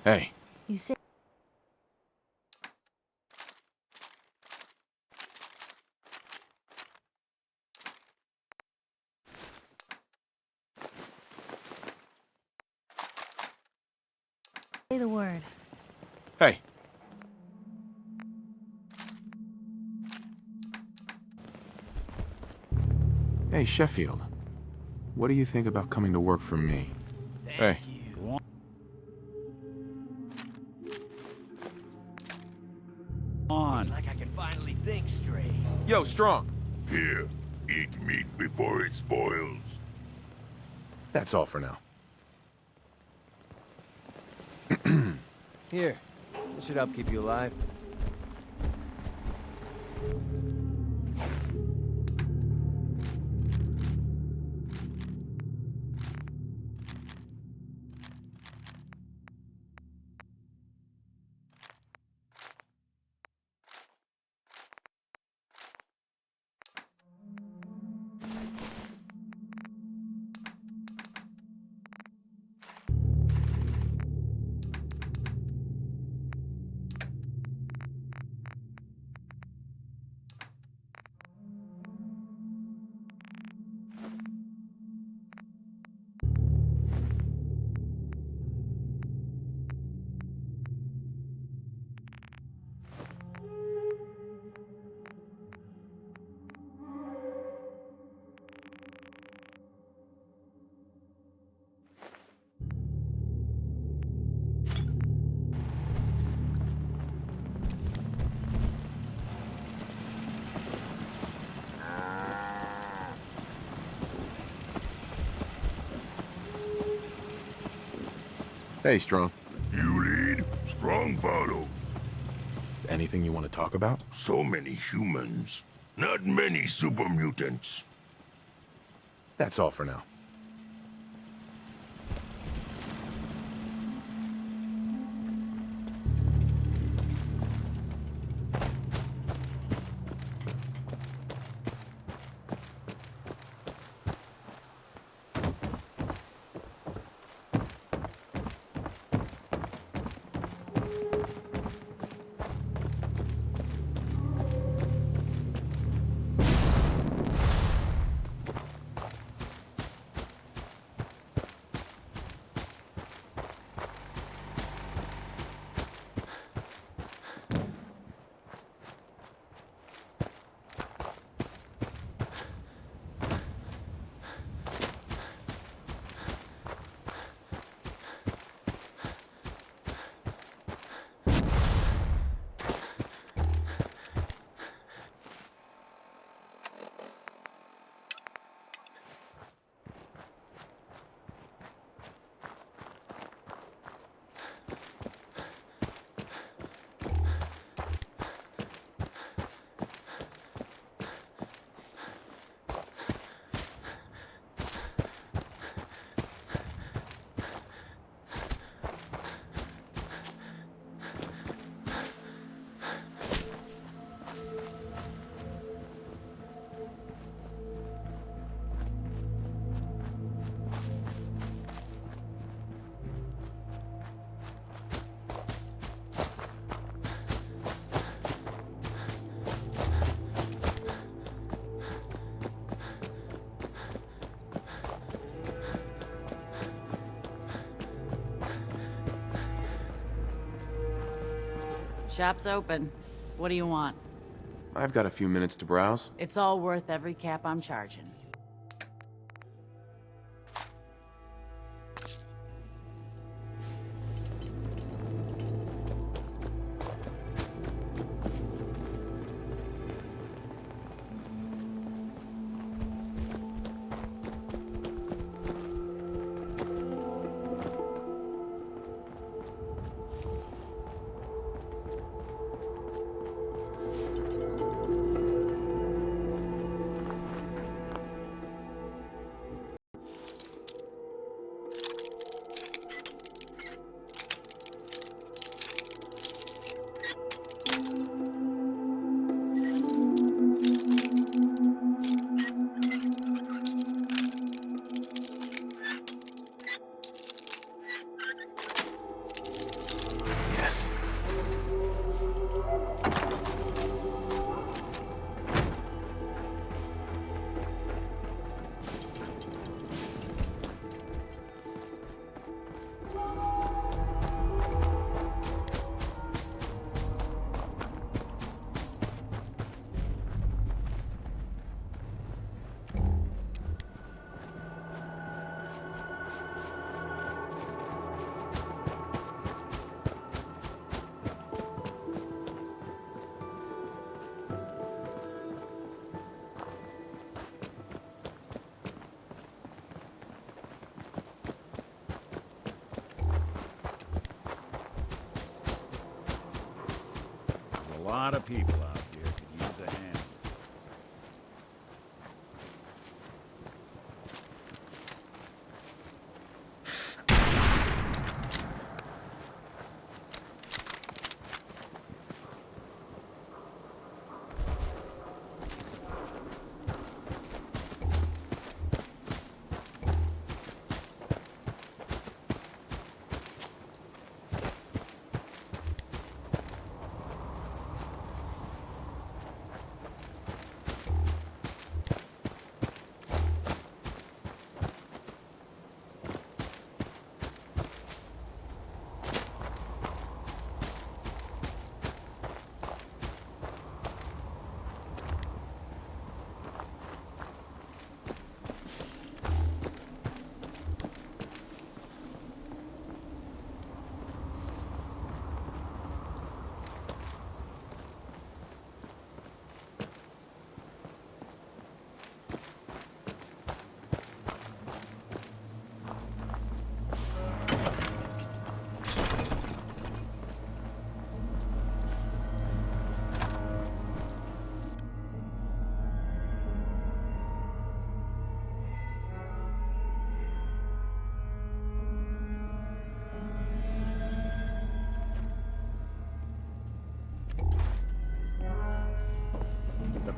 Hey. You say the word. Hey. Hey, Sheffield. What do you think about coming to work for me? Thank Hey. you. On. It's like I can finally think straight. Yo, Strong. Here, eat meat before it spoils. That's all for now. Here, this should help keep you alive. Hey, Strong. You lead, Strong follows. Anything you want to talk about? So many humans. Not many super mutants. That's all for now. Shop's open. What do you want? I've got a few minutes to browse. It's all worth every cap I'm charging. lot of people out here could use a hand.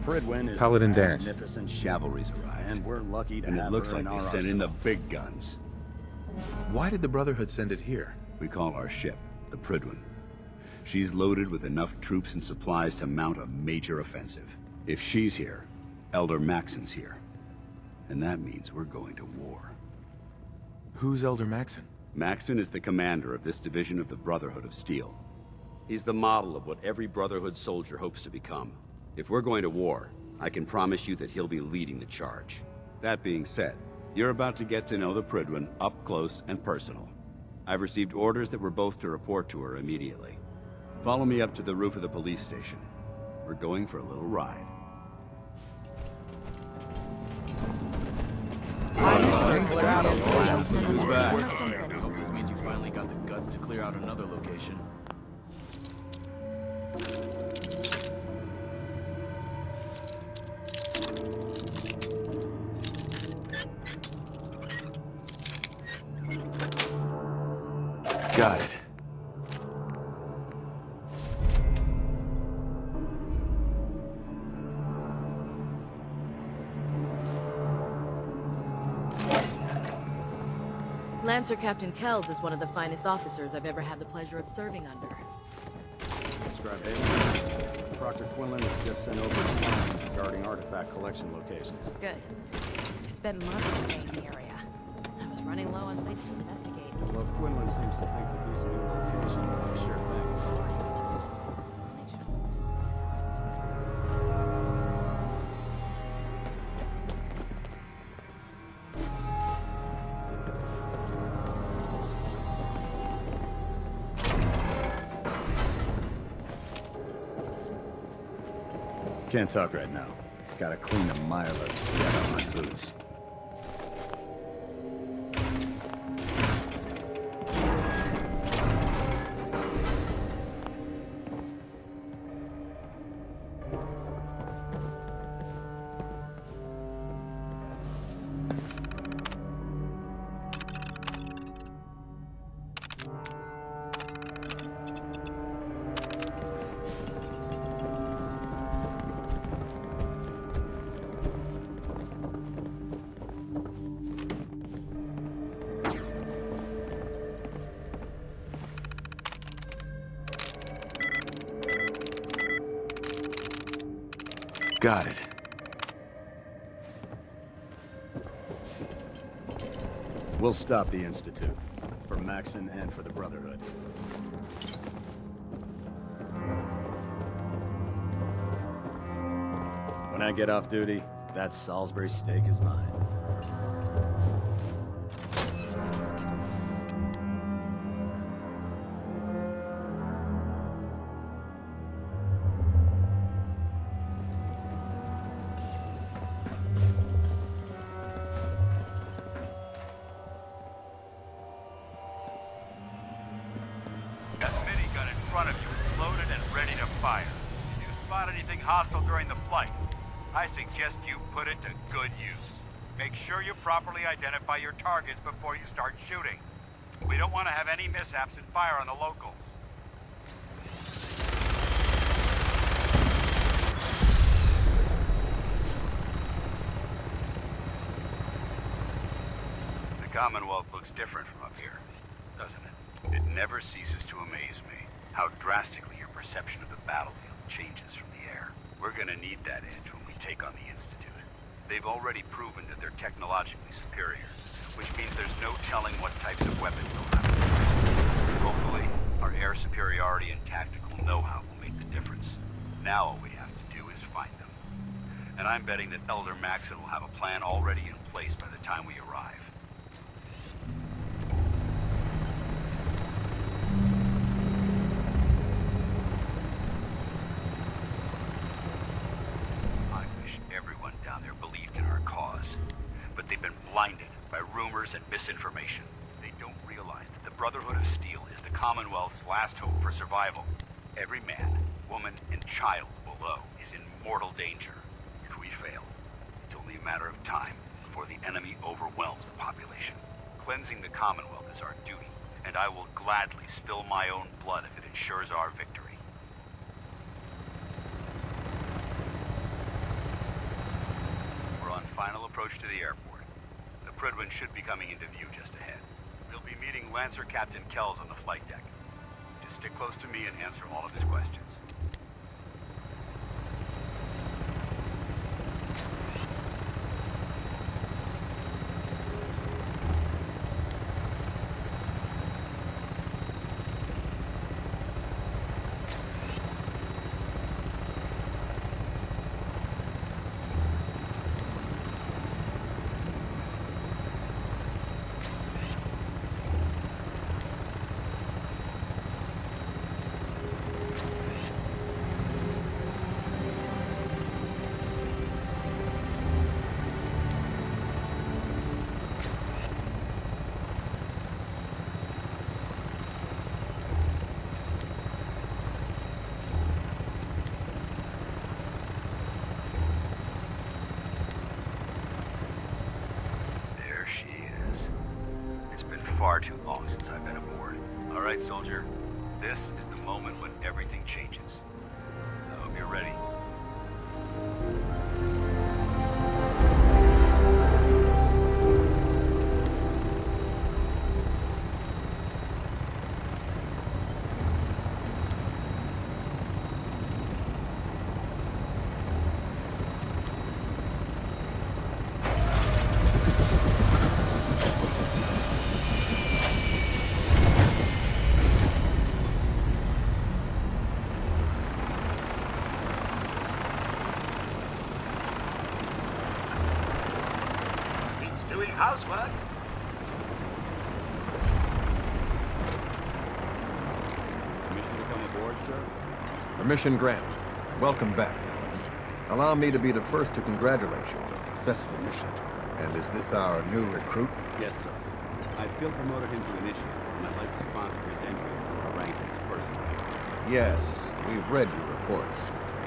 Pridwin is Paladin dance. magnificent ship, Cavalry's arrived, and we're lucky to and it have looks her like in they our sent in the arsenal. big guns. Why did the Brotherhood send it here? We call our ship the Pridwin. She's loaded with enough troops and supplies to mount a major offensive. If she's here, Elder Maxon's here. And that means we're going to war. Who's Elder Maxon? Maxon is the commander of this division of the Brotherhood of Steel. He's the model of what every Brotherhood soldier hopes to become. If we're going to war, I can promise you that he'll be leading the charge. That being said, you're about to get to know the Pridwin up close and personal. I've received orders that we're both to report to her immediately. Follow me up to the roof of the police station. We're going for a little ride. Who's back? Hope this means you finally got the guts to clear out another location. Got it. Lancer Captain Kells is one of the finest officers I've ever had the pleasure of serving under. Describe Haley. Proctor Quinlan has just sent over his findings regarding artifact collection locations. Good. I've spent months surveying the area. I was running low on sites to investigate. Although Quinlan seems to think that these new locations are a sure thing. Can't talk right now. Gotta clean the mire load of sweat on my boots. Got it. We'll stop the Institute. For Maxon and for the Brotherhood. When I get off duty, that Salisbury steak is mine. That minigun in front of you is loaded and ready to fire. anything hostile during the flight. I suggest you put it to good use. Make sure you properly identify your targets before you start shooting. We don't want to have any mishaps and fire on the locals. The Commonwealth looks different from up here, doesn't it? It never ceases to amaze me how drastically your perception of the battlefield changes from the air. We're gonna need that edge when we take on the Institute. They've already proven that they're technologically superior, which means there's no telling what types of weapons they'll have. Hopefully, our air superiority and tactical know-how will make the difference. Now all we have to do is find them. And I'm betting that Elder Maxon will have a plan already in place by the time we arrive. I wish everyone down there believed in our cause, but they've been blinded by rumors and misinformation. They don't realize that the Brotherhood of Steel is the Commonwealth's last hope for survival. Every man, woman, and child below is in mortal danger. If we fail, it's only a matter of time before the enemy overwhelms the population. Cleansing the Commonwealth is our duty, and I will gladly spill my own blood if it ensures our victory. We're on final approach to the airport. The Prydwen should be coming into view just ahead. We'll be meeting Lancer Captain Kells on the flight deck. Just stick close to me and answer all of his questions. Far too long since I've been aboard. All right, soldier. This is the moment when everything changes. I hope you're ready. Housework? Permission to come aboard, sir? Permission granted. Welcome back, Paladin. Allow me to be the first to congratulate you on a successful mission. And is this our new recruit? Yes, sir. I feel promoted him to initiate, and I'd like to sponsor his entry into our rankings personally. Yes, we've read your reports.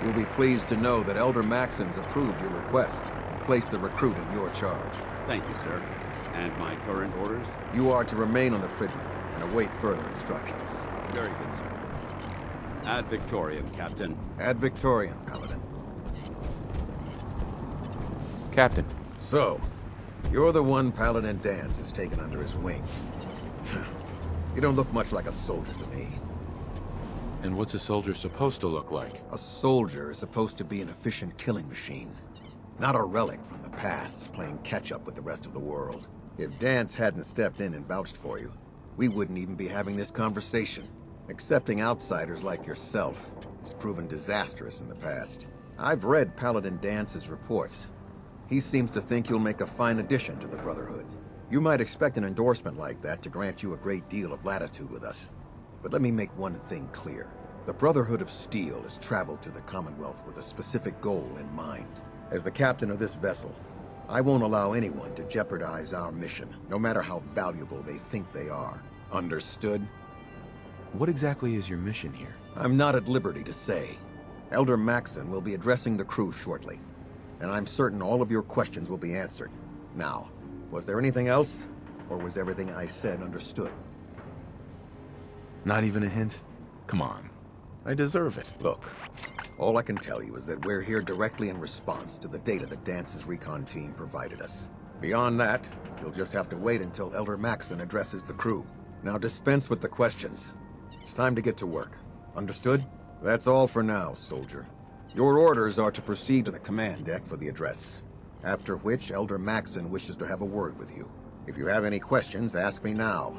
You'll be pleased to know that Elder Maxon's approved your request and placed the recruit in your charge. Thank you, sir. And my current orders? You are to remain on the Prydwen and await further instructions. Very good, sir. Ad Victoriam, Captain. Ad Victoriam, Paladin. Captain. So, you're the one Paladin Danse has taken under his wing. You don't look much like a soldier to me. And what's a soldier supposed to look like? A soldier is supposed to be an efficient killing machine. Not a relic from the past, playing catch-up with the rest of the world. If Danse hadn't stepped in and vouched for you, we wouldn't even be having this conversation. Accepting outsiders like yourself has proven disastrous in the past. I've read Paladin Dance's reports. He seems to think you'll make a fine addition to the Brotherhood. You might expect an endorsement like that to grant you a great deal of latitude with us. But let me make one thing clear. The Brotherhood of Steel has traveled to the Commonwealth with a specific goal in mind. As the captain of this vessel, I won't allow anyone to jeopardize our mission, no matter how valuable they think they are. Understood? What exactly is your mission here? I'm not at liberty to say. Elder Maxon will be addressing the crew shortly, and I'm certain all of your questions will be answered. Now, was there anything else, or was everything I said understood? Not even a hint? Come on. I deserve it. Look, all I can tell you is that we're here directly in response to the data that Dance's recon team provided us. Beyond that, you'll just have to wait until Elder Maxon addresses the crew. Now dispense with the questions. It's time to get to work. Understood? That's all for now, soldier. Your orders are to proceed to the command deck for the address, after which Elder Maxon wishes to have a word with you. If you have any questions, ask me now.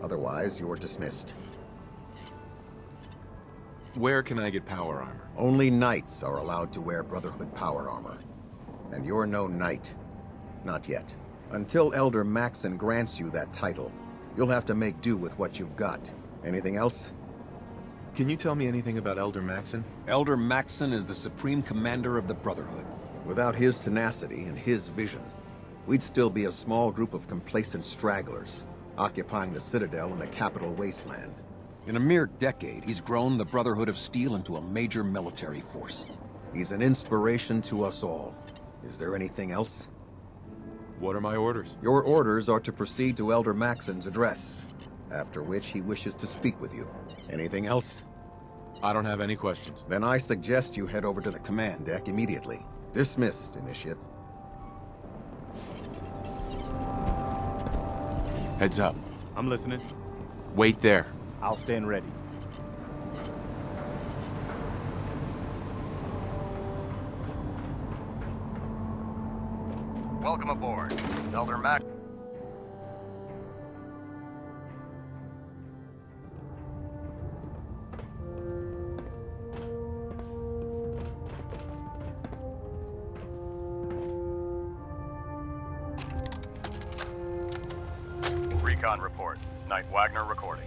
Otherwise, you're dismissed. Where can I get power armor? Only knights are allowed to wear Brotherhood power armor. And you're no knight. Not yet. Until Elder Maxon grants you that title, you'll have to make do with what you've got. Anything else? Can you tell me anything about Elder Maxon? Elder Maxon is the Supreme Commander of the Brotherhood. Without his tenacity and his vision, we'd still be a small group of complacent stragglers, occupying the Citadel in the capital wasteland. In a mere decade, he's grown the Brotherhood of Steel into a major military force. He's an inspiration to us all. Is there anything else? What are my orders? Your orders are to proceed to Elder Maxon's address, after which he wishes to speak with you. Anything else? I don't have any questions. Then I suggest you head over to the command deck immediately. Dismissed, Initiate. Heads up. I'm listening. Wait there. I'll stand ready. Welcome aboard, Elder Mac. Recon report. Knight Wagner recording.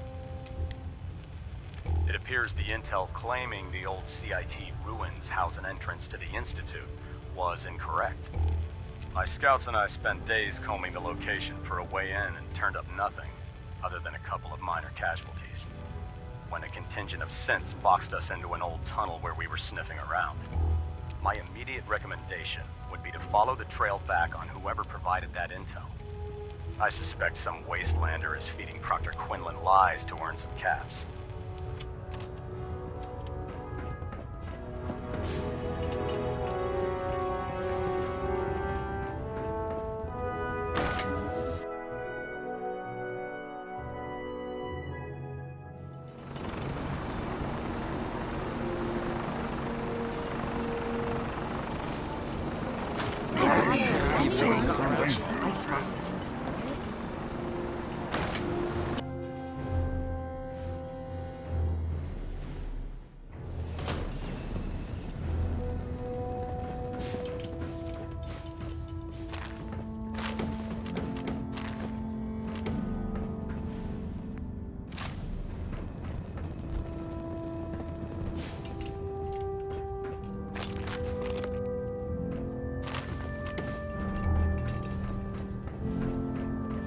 It appears the intel claiming the old CIT ruins house an entrance to the Institute was incorrect. My scouts and I spent days combing the location for a way in and turned up nothing, other than a couple of minor casualties. When a contingent of synths boxed us into an old tunnel where we were sniffing around. My immediate recommendation would be to follow the trail back on whoever provided that intel. I suspect some wastelander is feeding Proctor Quinlan lies to earn some caps.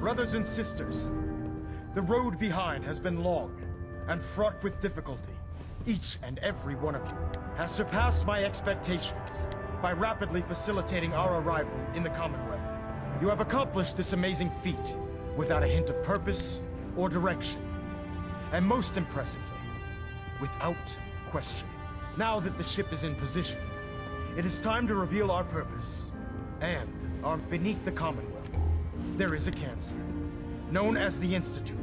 Brothers and sisters, the road behind has been long and fraught with difficulty. Each and every one of you has surpassed my expectations by rapidly facilitating our arrival in the Commonwealth. You have accomplished this amazing feat without a hint of purpose or direction. And most impressively, without question. Now that the ship is in position, it is time to reveal our purpose. And beneath the Commonwealth, there is a cancer, known as the Institute.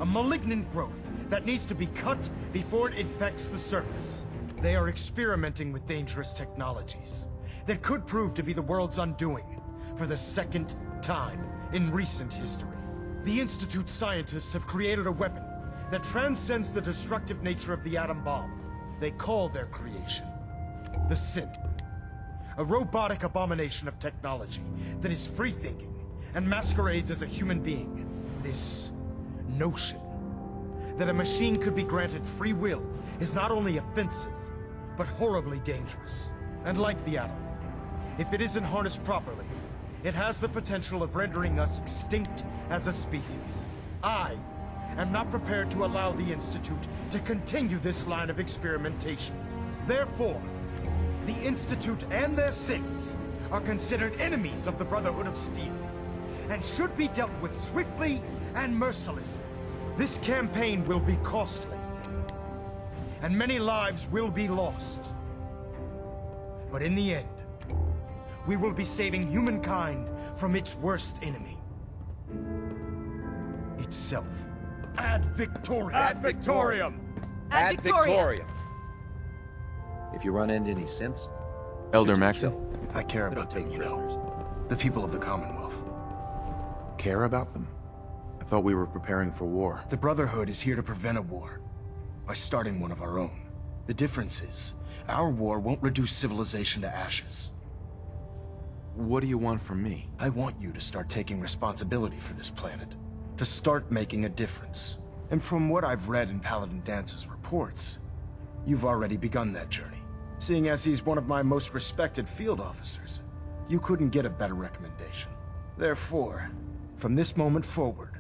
A malignant growth that needs to be cut before it infects the surface. They are experimenting with dangerous technologies that could prove to be the world's undoing for the second time in recent history. The Institute scientists have created a weapon that transcends the destructive nature of the atom bomb. They call their creation the Synth. A robotic abomination of technology that is free-thinking and masquerades as a human being. This notion that a machine could be granted free will is not only offensive, but horribly dangerous. And like the atom, if it isn't harnessed properly, it has the potential of rendering us extinct as a species. I am not prepared to allow the Institute to continue this line of experimentation. Therefore, the Institute and their Siths are considered enemies of the Brotherhood of Steel, and should be dealt with swiftly and mercilessly. This campaign will be costly, and many lives will be lost. But in the end, we will be saving humankind from its worst enemy. Itself. Ad Victoriam! Ad Victoriam! Ad Victoriam! If you run into any synths, Elder Maxon? I care about them, you know. The people of the Commonwealth. Care about them? I thought we were preparing for war. The Brotherhood is here to prevent a war by starting one of our own. The difference is, our war won't reduce civilization to ashes. What do you want from me? I want you to start taking responsibility for this planet. To start making a difference. And from what I've read in Paladin Dance's reports, you've already begun that journey. Seeing as he's one of my most respected field officers, you couldn't get a better recommendation. Therefore, from this moment forward,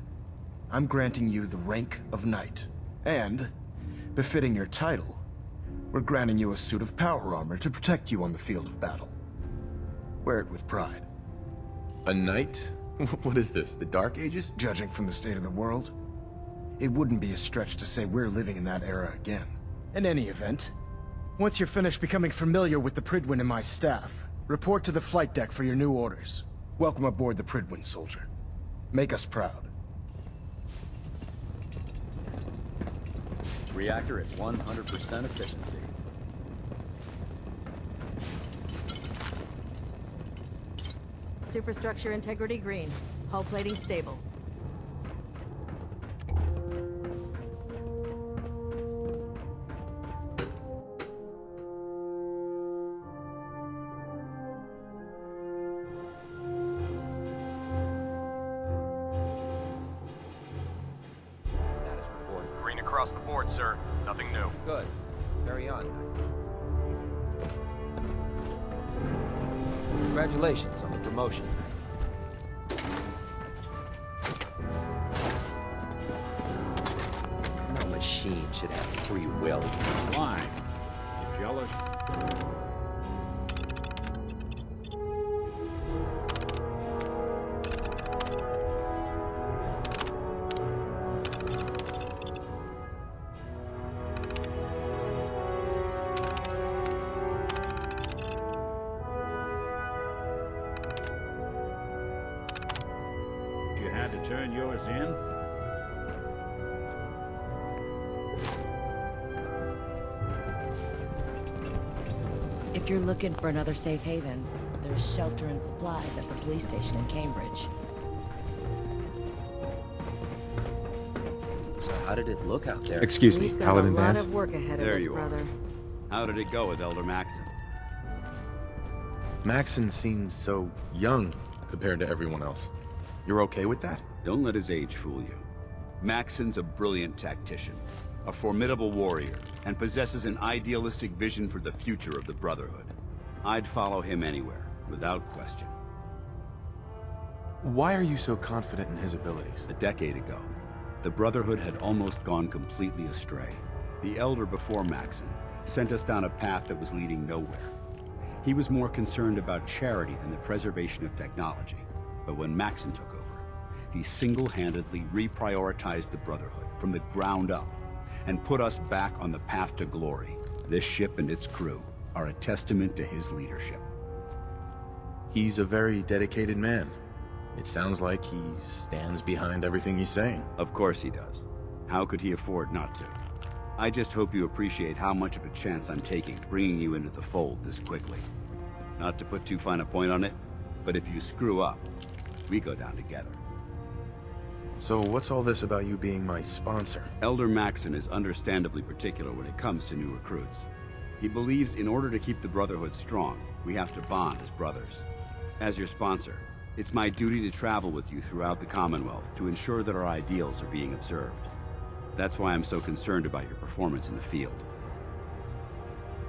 I'm granting you the rank of Knight. And, befitting your title, we're granting you a suit of power armor to protect you on the field of battle. Wear it with pride. A knight? What is this, the Dark Ages? Judging from the state of the world, it wouldn't be a stretch to say we're living in that era again. In any event, once you're finished becoming familiar with the Pridwin and my staff, report to the flight deck for your new orders. Welcome aboard the Pridwin, soldier. Make us proud. Reactor at 100% efficiency. Superstructure integrity green. Hull plating stable. Green across the board, sir. Nothing new. good. Carry on. Congratulations on the promotion. No machine should have free will. Why? Jealous? You had to turn yours in? If you're looking for another safe haven, there's shelter and supplies at the police station in Cambridge. So how did it look out there? Excuse me, We've got Paladin a lot Dance? of work ahead There of us, you are. brother. How did it go with Elder Maxon? Maxon seems so young compared to everyone else. You're okay with that? Don't let his age fool you. Maxon's a brilliant tactician, a formidable warrior, and possesses an idealistic vision for the future of the Brotherhood. I'd follow him anywhere, without question. Why are you so confident in his abilities? A decade ago, the Brotherhood had almost gone completely astray. The Elder before Maxon sent us down a path that was leading nowhere. He was more concerned about charity than the preservation of technology. But when Maxon took over, he single-handedly reprioritized the Brotherhood from the ground up and put us back on the path to glory. This ship and its crew are a testament to his leadership. He's a very dedicated man. It sounds like he stands behind everything he's saying. Of course he does. How could he afford not to? I just hope you appreciate how much of a chance I'm taking bringing you into the fold this quickly. Not to put too fine a point on it, but if you screw up, we go down together. So what's all this about you being my sponsor? Elder Maxon is understandably particular when it comes to new recruits. He believes in order to keep the Brotherhood strong, we have to bond as brothers. As your sponsor, it's my duty to travel with you throughout the Commonwealth to ensure that our ideals are being observed. That's why I'm so concerned about your performance in the field.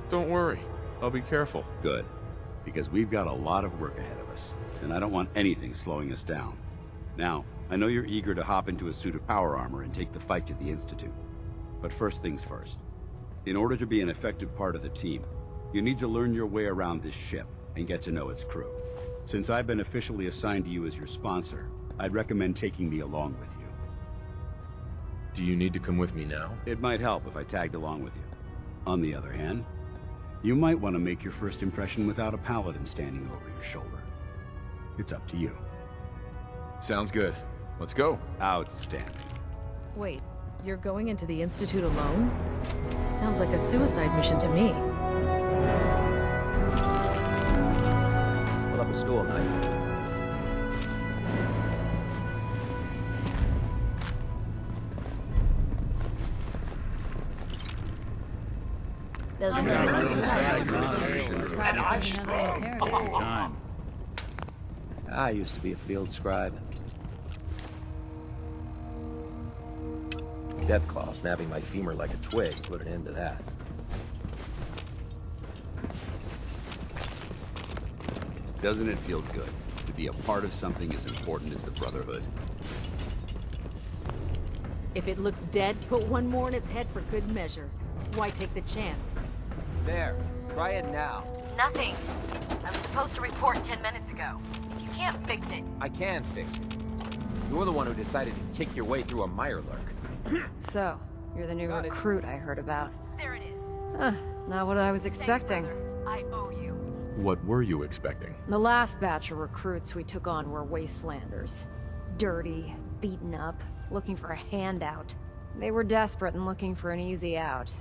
Don't worry. I'll be careful. Good. Because we've got a lot of work ahead of us, and I don't want anything slowing us down. Now, I know you're eager to hop into a suit of power armor and take the fight to the Institute. But first things first. In order to be an effective part of the team, you need to learn your way around this ship and get to know its crew. Since I've been officially assigned to you as your sponsor, I'd recommend taking me along with you. Do you need to come with me now? It might help if I tagged along with you. On the other hand, you might want to make your first impression without a paladin standing over your shoulder. It's up to you. Sounds good. Let's go. Outstanding. Wait, you're going into the Institute alone? Sounds like a suicide mission to me. Pull up a stool, Knight. Time. I used to be a field scribe. Deathclaw snapping my femur like a twig put an end to that. Doesn't it feel good to be a part of something as important as the Brotherhood? If it looks dead, put one more in its head for good measure. Why take the chance? There. Try it now. Nothing. I was supposed to report 10 minutes ago. If you can't fix it... I can fix it. You're the one who decided to kick your way through a mirelurk. So, you're the new recruit I heard about. There it is. Huh, not what I was expecting. I owe you. What were you expecting? The last batch of recruits we took on were wastelanders. Dirty, beaten up, looking for a handout. They were desperate and looking for an easy out.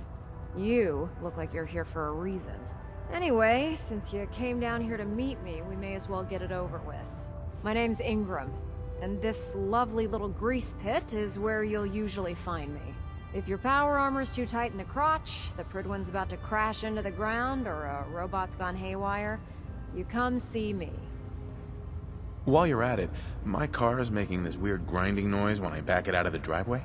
You look like you're here for a reason. Anyway, since you came down here to meet me, we may as well get it over with. My name's Ingram, and this lovely little grease pit is where you'll usually find me. If your power armor's too tight in the crotch, the Pridwen's about to crash into the ground, or a robot's gone haywire, you come see me. While you're at it, my car is making this weird grinding noise when I back it out of the driveway.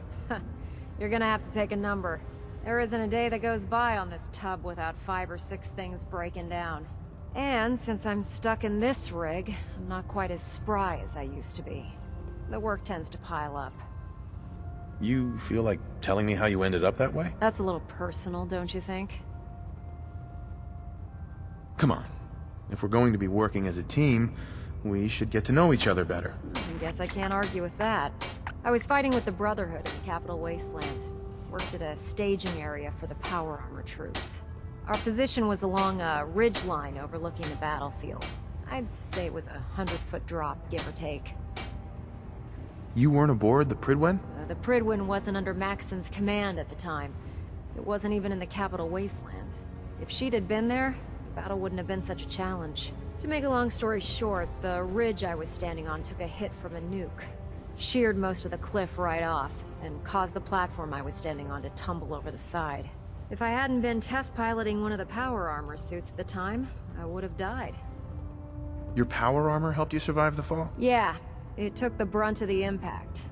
You're gonna have to take a number. There isn't a day that goes by on this tub without 5 or 6 things breaking down. And since I'm stuck in this rig, I'm not quite as spry as I used to be. The work tends to pile up. You feel like telling me how you ended up that way? That's a little personal, don't you think? Come on. If we're going to be working as a team, we should get to know each other better. I guess I can't argue with that. I was fighting with the Brotherhood in the Capital Wasteland. Worked at a staging area for the power armor troops. Our position was along a ridge line overlooking the battlefield. I'd say it was a 100-foot drop, give or take. You weren't aboard the Pridwen? The Pridwen wasn't under Maxson's command at the time. It wasn't even in the Capital Wasteland. If she'd had been there, the battle wouldn't have been such a challenge. To make a long story short, the ridge I was standing on took a hit from a nuke. Sheared most of the cliff right off, and caused the platform I was standing on to tumble over the side. If I hadn't been test piloting one of the power armor suits at the time, I would have died. Your power armor helped you survive the fall? Yeah, it took the brunt of the impact.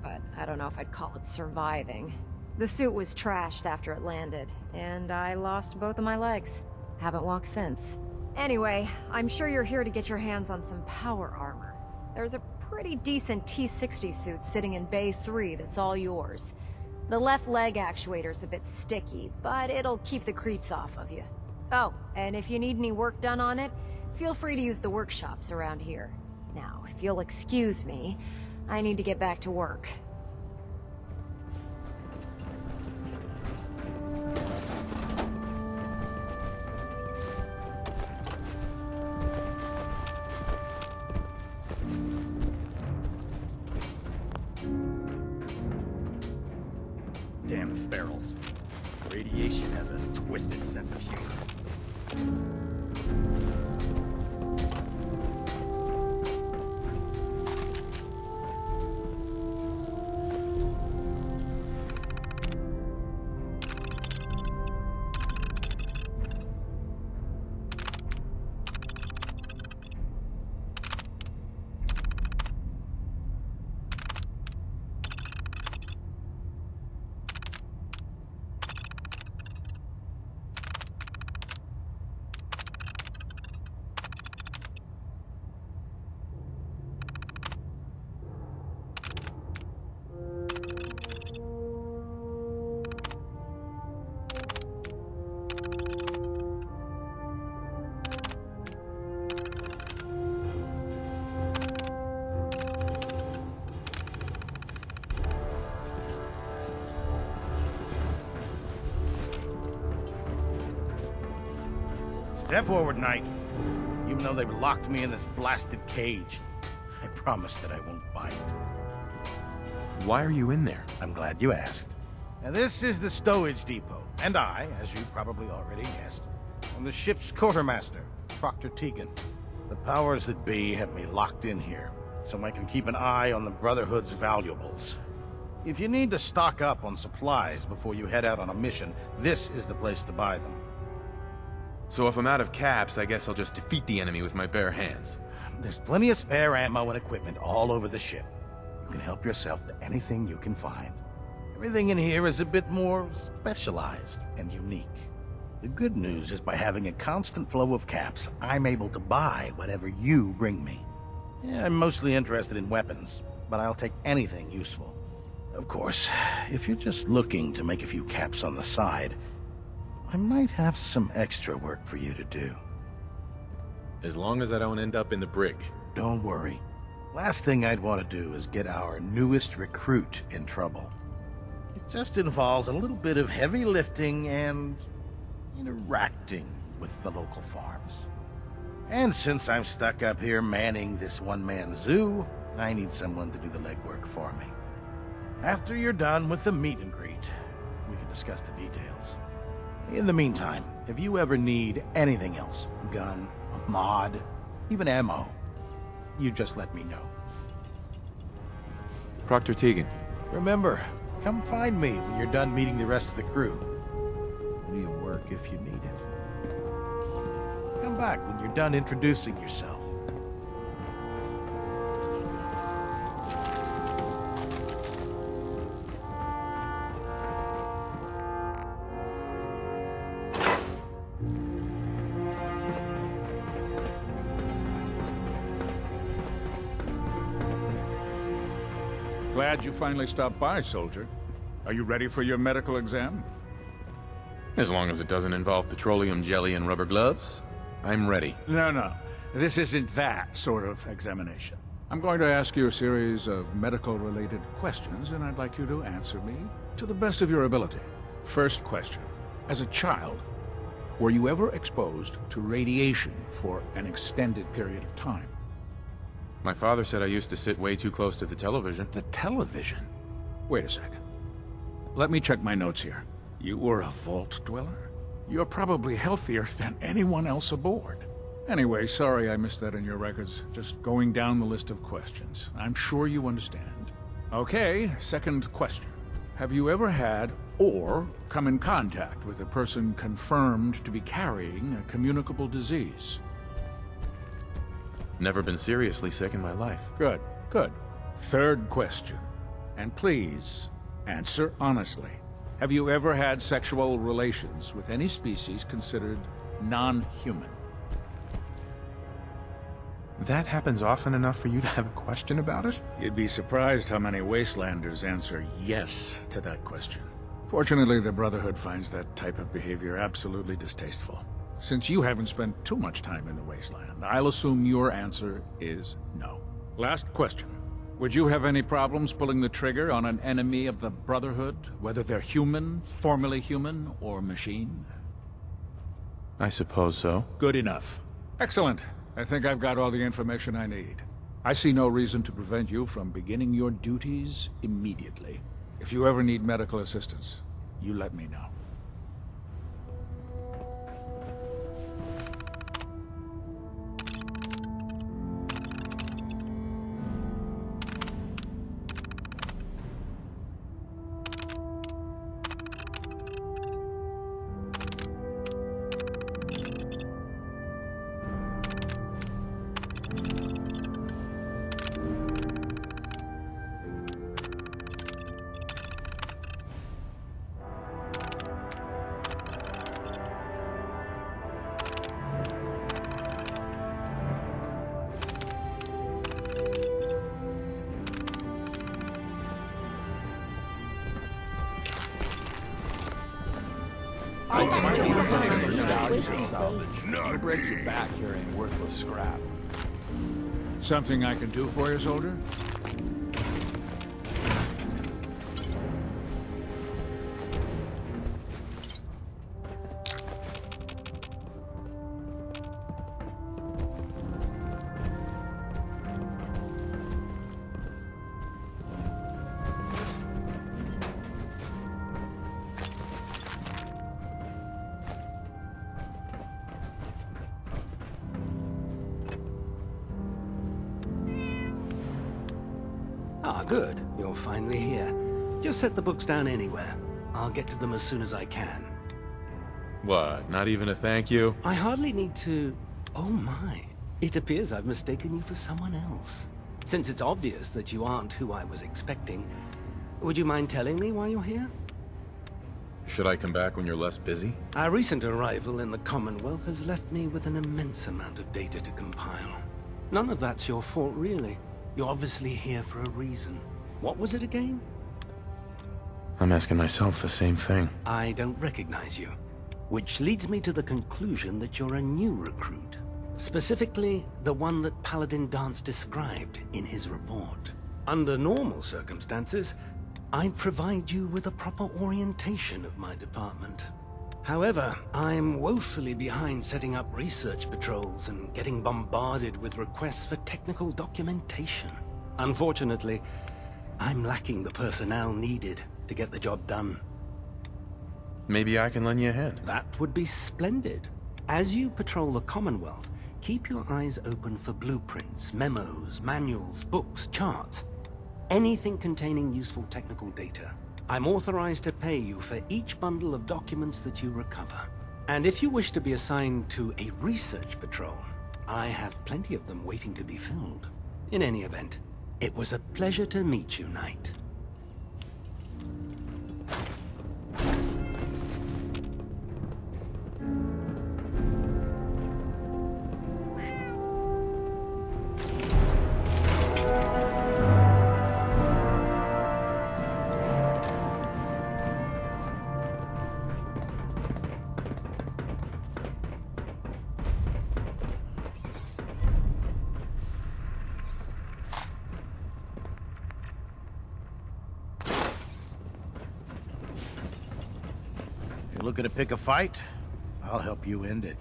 But I don't know if I'd call it surviving. The suit was trashed after it landed, and I lost both of my legs. Haven't walked since. Anyway, I'm sure you're here to get your hands on some power armor. There's a pretty decent T-60 suit sitting in Bay 3 that's all yours. The left leg actuator's a bit sticky, but it'll keep the creeps off of you. Oh, and if you need any work done on it, feel free to use the workshops around here. Now, if you'll excuse me, I need to get back to work. Damn ferals. Radiation has a twisted sense of humor. Step forward, Knight. Even though they've locked me in this blasted cage, I promise that I won't bite. Why are you in there? I'm glad you asked. Now, this is the stowage depot, and I, as you probably already guessed, am the ship's quartermaster, Proctor Tegan. The powers that be have me locked in here, so I can keep an eye on the Brotherhood's valuables. If you need to stock up on supplies before you head out on a mission, this is the place to buy them. So if I'm out of caps, I guess I'll just defeat the enemy with my bare hands. There's plenty of spare ammo and equipment all over the ship. You can help yourself to anything you can find. Everything in here is a bit more specialized and unique. The good news is by having a constant flow of caps, I'm able to buy whatever you bring me. Yeah, I'm mostly interested in weapons, but I'll take anything useful. Of course, if you're just looking to make a few caps on the side, I might have some extra work for you to do. As long as I don't end up in the brig. Don't worry. Last thing I'd want to do is get our newest recruit in trouble. It just involves a little bit of heavy lifting and interacting with the local farms. And since I'm stuck up here manning this one-man zoo, I need someone to do the legwork for me. After you're done with the meet and greet, we can discuss the details. In the meantime, if you ever need anything else, gun, a mod, even ammo, you just let me know. Proctor Tegan. Remember, come find me when you're done meeting the rest of the crew. Plenty of work if you need it. Come back when you're done introducing yourself. Glad you finally stopped by, soldier. Are you ready for your medical exam? As long as it doesn't involve petroleum jelly and rubber gloves, I'm ready. No. This isn't that sort of examination. I'm going to ask you a series of medical-related questions, and I'd like you to answer me to the best of your ability. First question. As a child, were you ever exposed to radiation for an extended period of time? My father said I used to sit way too close to the television. The television? Wait a second. Let me check my notes here. You were a vault dweller? You're probably healthier than anyone else aboard. Anyway, sorry I missed that in your records. Just going down the list of questions. I'm sure you understand. Okay, second question. Have you ever had or come in contact with a person confirmed to be carrying a communicable disease? Never been seriously sick in my life. Good. Third question. And please, answer honestly. Have you ever had sexual relations with any species considered non-human? That happens often enough for you to have a question about it? You'd be surprised how many Wastelanders answer yes to that question. Fortunately, the Brotherhood finds that type of behavior absolutely distasteful. Since you haven't spent too much time in the Wasteland, I'll assume your answer is no. Last question. Would you have any problems pulling the trigger on an enemy of the Brotherhood, whether they're human, formerly human, or machine? I suppose so. Good enough. Excellent. I think I've got all the information I need. I see no reason to prevent you from beginning your duties immediately. If you ever need medical assistance, you let me know. You'll break your back carrying worthless scrap. Something I can do for you, soldier? good. You're finally here. Just set the books down anywhere. I'll get to them as soon as I can. What, not even a thank you? I hardly need to... Oh my. It appears I've mistaken you for someone else. Since it's obvious that you aren't who I was expecting, would you mind telling me why you're here? Should I come back when you're less busy? Our recent arrival in the Commonwealth has left me with an immense amount of data to compile. None of that's your fault, really. You're obviously here for a reason. What was it again? I'm asking myself the same thing. I don't recognize you. Which leads me to the conclusion that you're a new recruit. Specifically, the one that Paladin Dance described in his report. Under normal circumstances, I'd provide you with a proper orientation of my department. However, I'm woefully behind setting up research patrols and getting bombarded with requests for technical documentation. Unfortunately, I'm lacking the personnel needed to get the job done. Maybe I can lend you a hand. That would be splendid. As you patrol the Commonwealth, keep your eyes open for blueprints, memos, manuals, books, charts. Anything containing useful technical data. I'm authorized to pay you for each bundle of documents that you recover. And if you wish to be assigned to a research patrol, I have plenty of them waiting to be filled. In any event, it was a pleasure to meet you, Knight. Looking to pick a fight? I'll help you end it.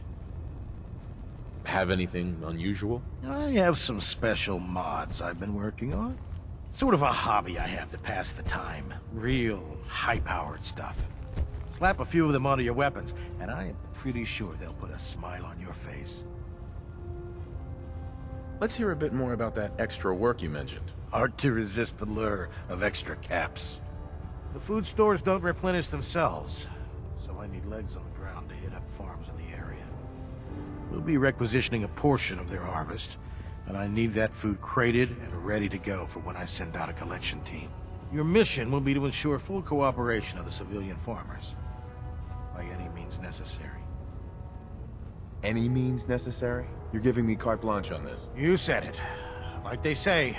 Have anything unusual? I have some special mods I've been working on. Sort of a hobby I have to pass the time. Real high-powered stuff. Slap a few of them onto your weapons, and I am pretty sure they'll put a smile on your face. Let's hear a bit more about that extra work you mentioned. Hard to resist the lure of extra caps. The food stores don't replenish themselves, so I need legs on the ground to hit up farms in the area. We'll be requisitioning a portion of their harvest, and I need that food crated and ready to go for when I send out a collection team. Your mission will be to ensure full cooperation of the civilian farmers, by any means necessary. Any means necessary? You're giving me carte blanche on this. You said it. Like they say,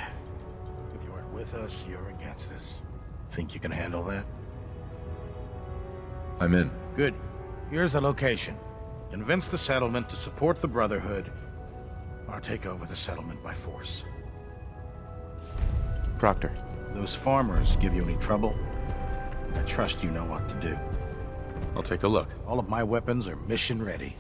if you aren't with us, you're against us. Think you can handle that? I'm in. Good. Here's the location. Convince the settlement to support the Brotherhood, or take over the settlement by force. Proctor. Those farmers give you any trouble? I trust you know what to do. I'll take a look. All of my weapons are mission ready.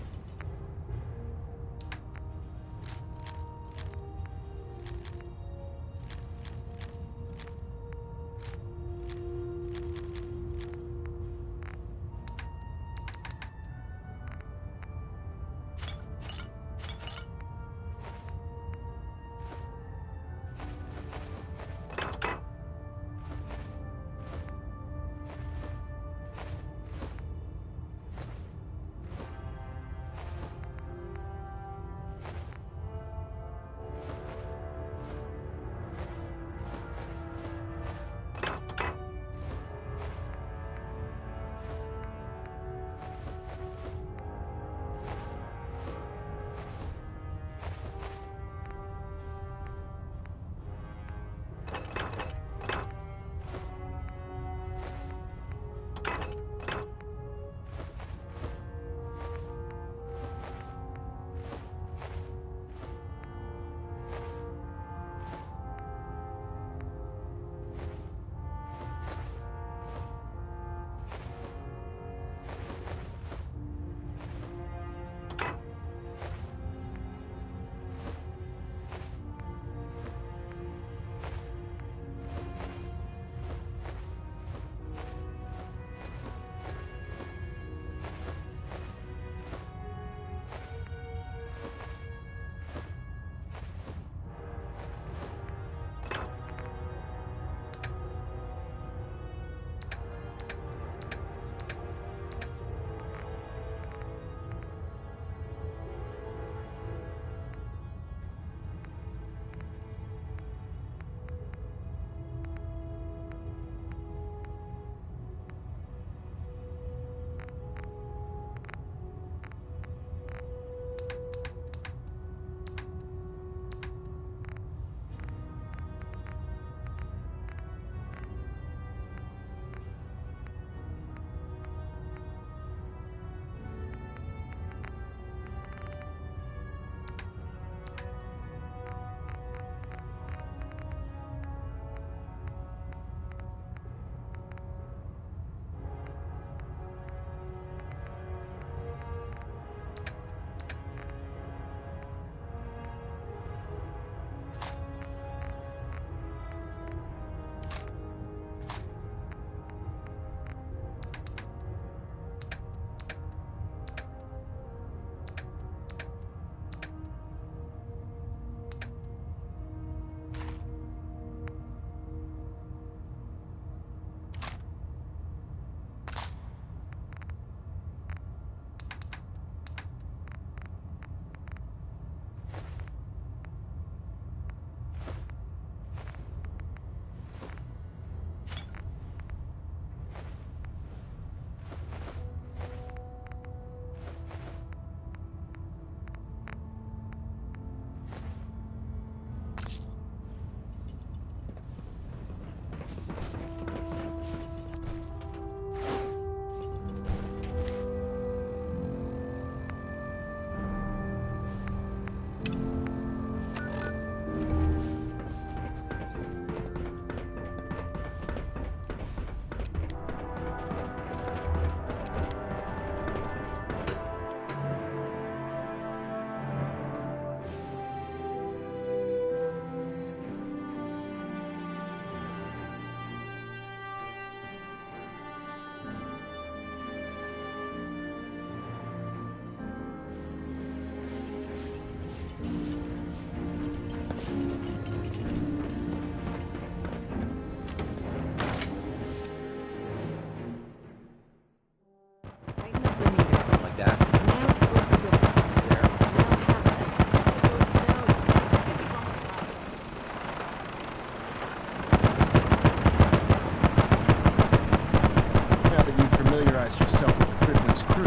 familiarized yourself with the Cridwin's crew.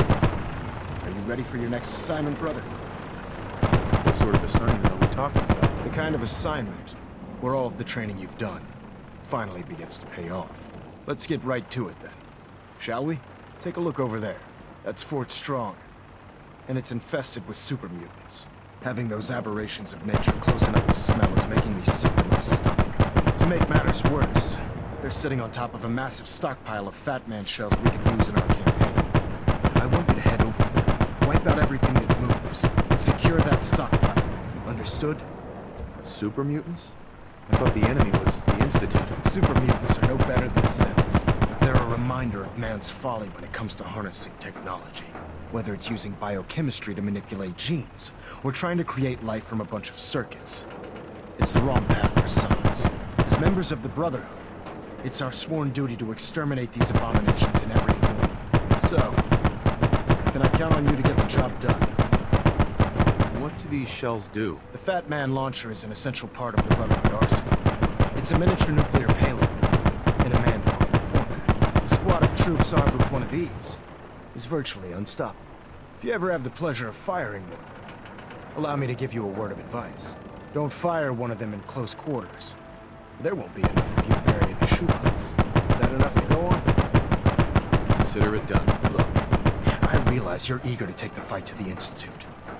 Are you ready for your next assignment, brother? What sort of assignment are we talking about? The kind of assignment where all of the training you've done finally begins to pay off. Let's get right to it then. Shall we? Take a look over there. That's Fort Strong. And it's infested with super mutants. Having those aberrations of nature close enough to smell is making me sick to my stomach. To make matters worse, they're sitting on top of a massive stockpile of Fat Man shells we could use in our campaign. I want you to head over there, wipe out everything that moves, and secure that stockpile. Understood? Super mutants? I thought the enemy was the Institute. Super mutants are no better than cells. They're a reminder of man's folly when it comes to harnessing technology. Whether it's using biochemistry to manipulate genes, or trying to create life from a bunch of circuits. It's the wrong path for science. As members of the Brotherhood, it's our sworn duty to exterminate these abominations in every form. So, can I count on you to get the job done? What do these shells do? The Fat Man launcher is an essential part of the Brotherhood arsenal. It's a miniature nuclear payload in a man-portable format. A squad of troops armed with one of these is virtually unstoppable. If you ever have the pleasure of firing one of them, allow me to give you a word of advice. Don't fire one of them in close quarters. There won't be enough of you to bury in a shoebox. That enough to go on? Consider it done. Look, I realize you're eager to take the fight to the Institute,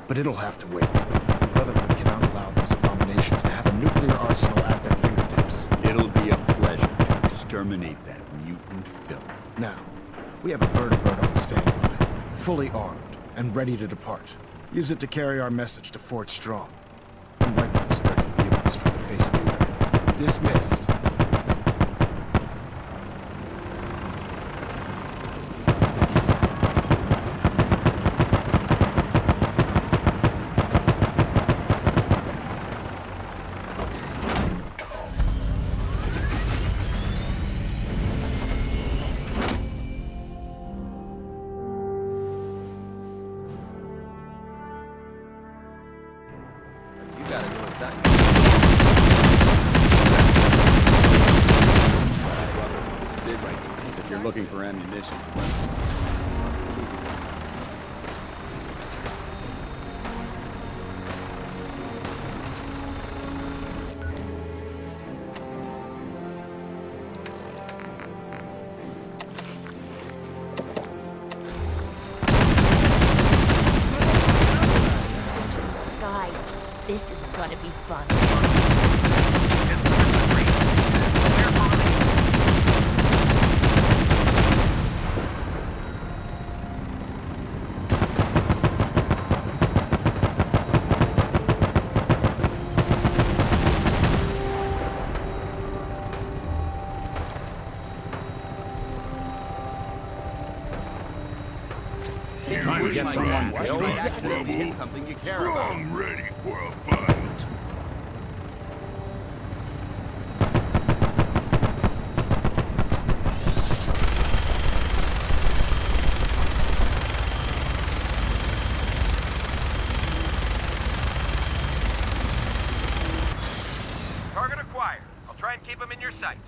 but it'll have to wait. The Brotherhood cannot allow those abominations to have a nuclear arsenal at their fingertips. It'll be a pleasure to exterminate that mutant filth. Now, we have a vertibird on standby, fully armed and ready to depart. Use it to carry our message to Fort Strong, and wipe those dirty mutants from the face of the earth. Dismissed. If you're looking for ammunition. Sky. This is gonna be fun. Trying to get someone killed? Hit something you care about. Strong ready for a fight. Target acquired. I'll try and keep him in your sights.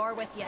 more with you.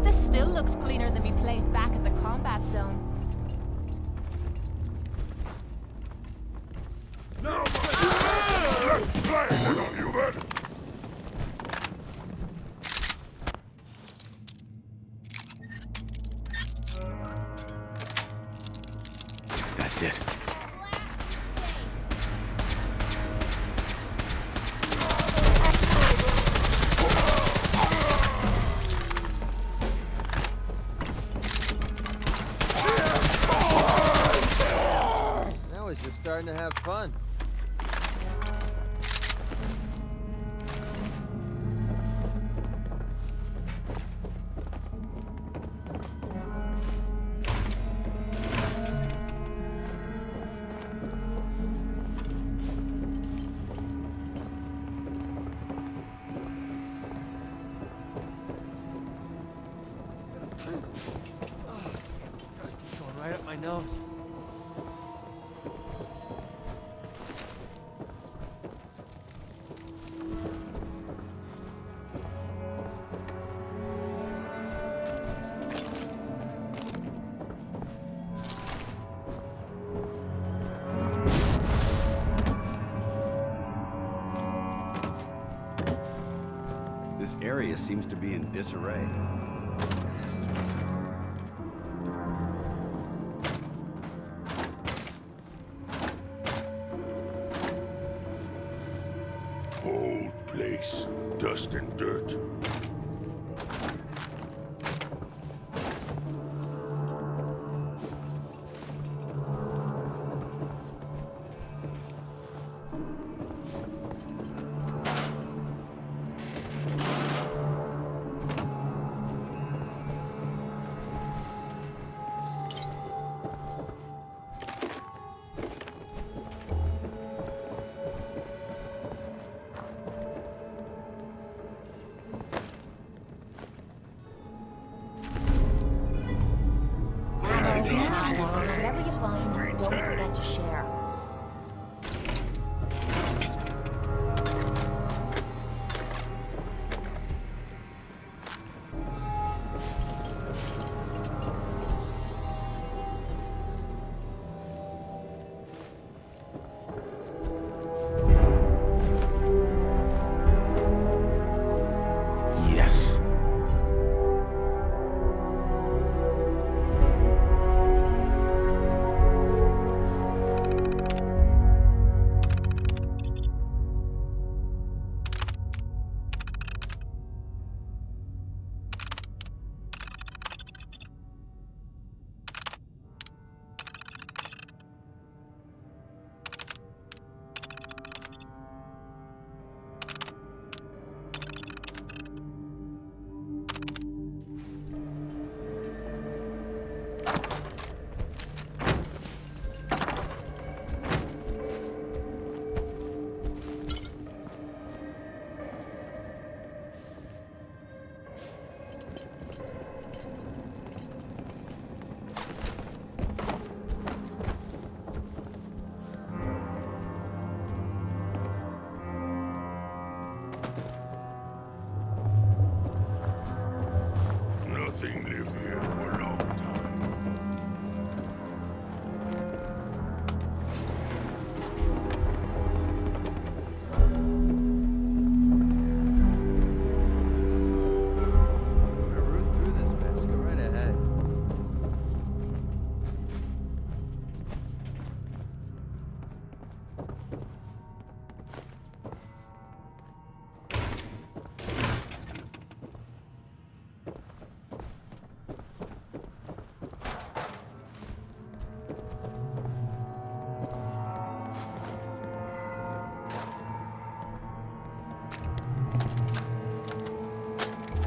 This still looks cleaner than me place back at the combat zone. That's it. Now he's just starting to have fun. It's going right up my nose. This area seems to be in disarray. This is recent. Old place. Dust and dirt.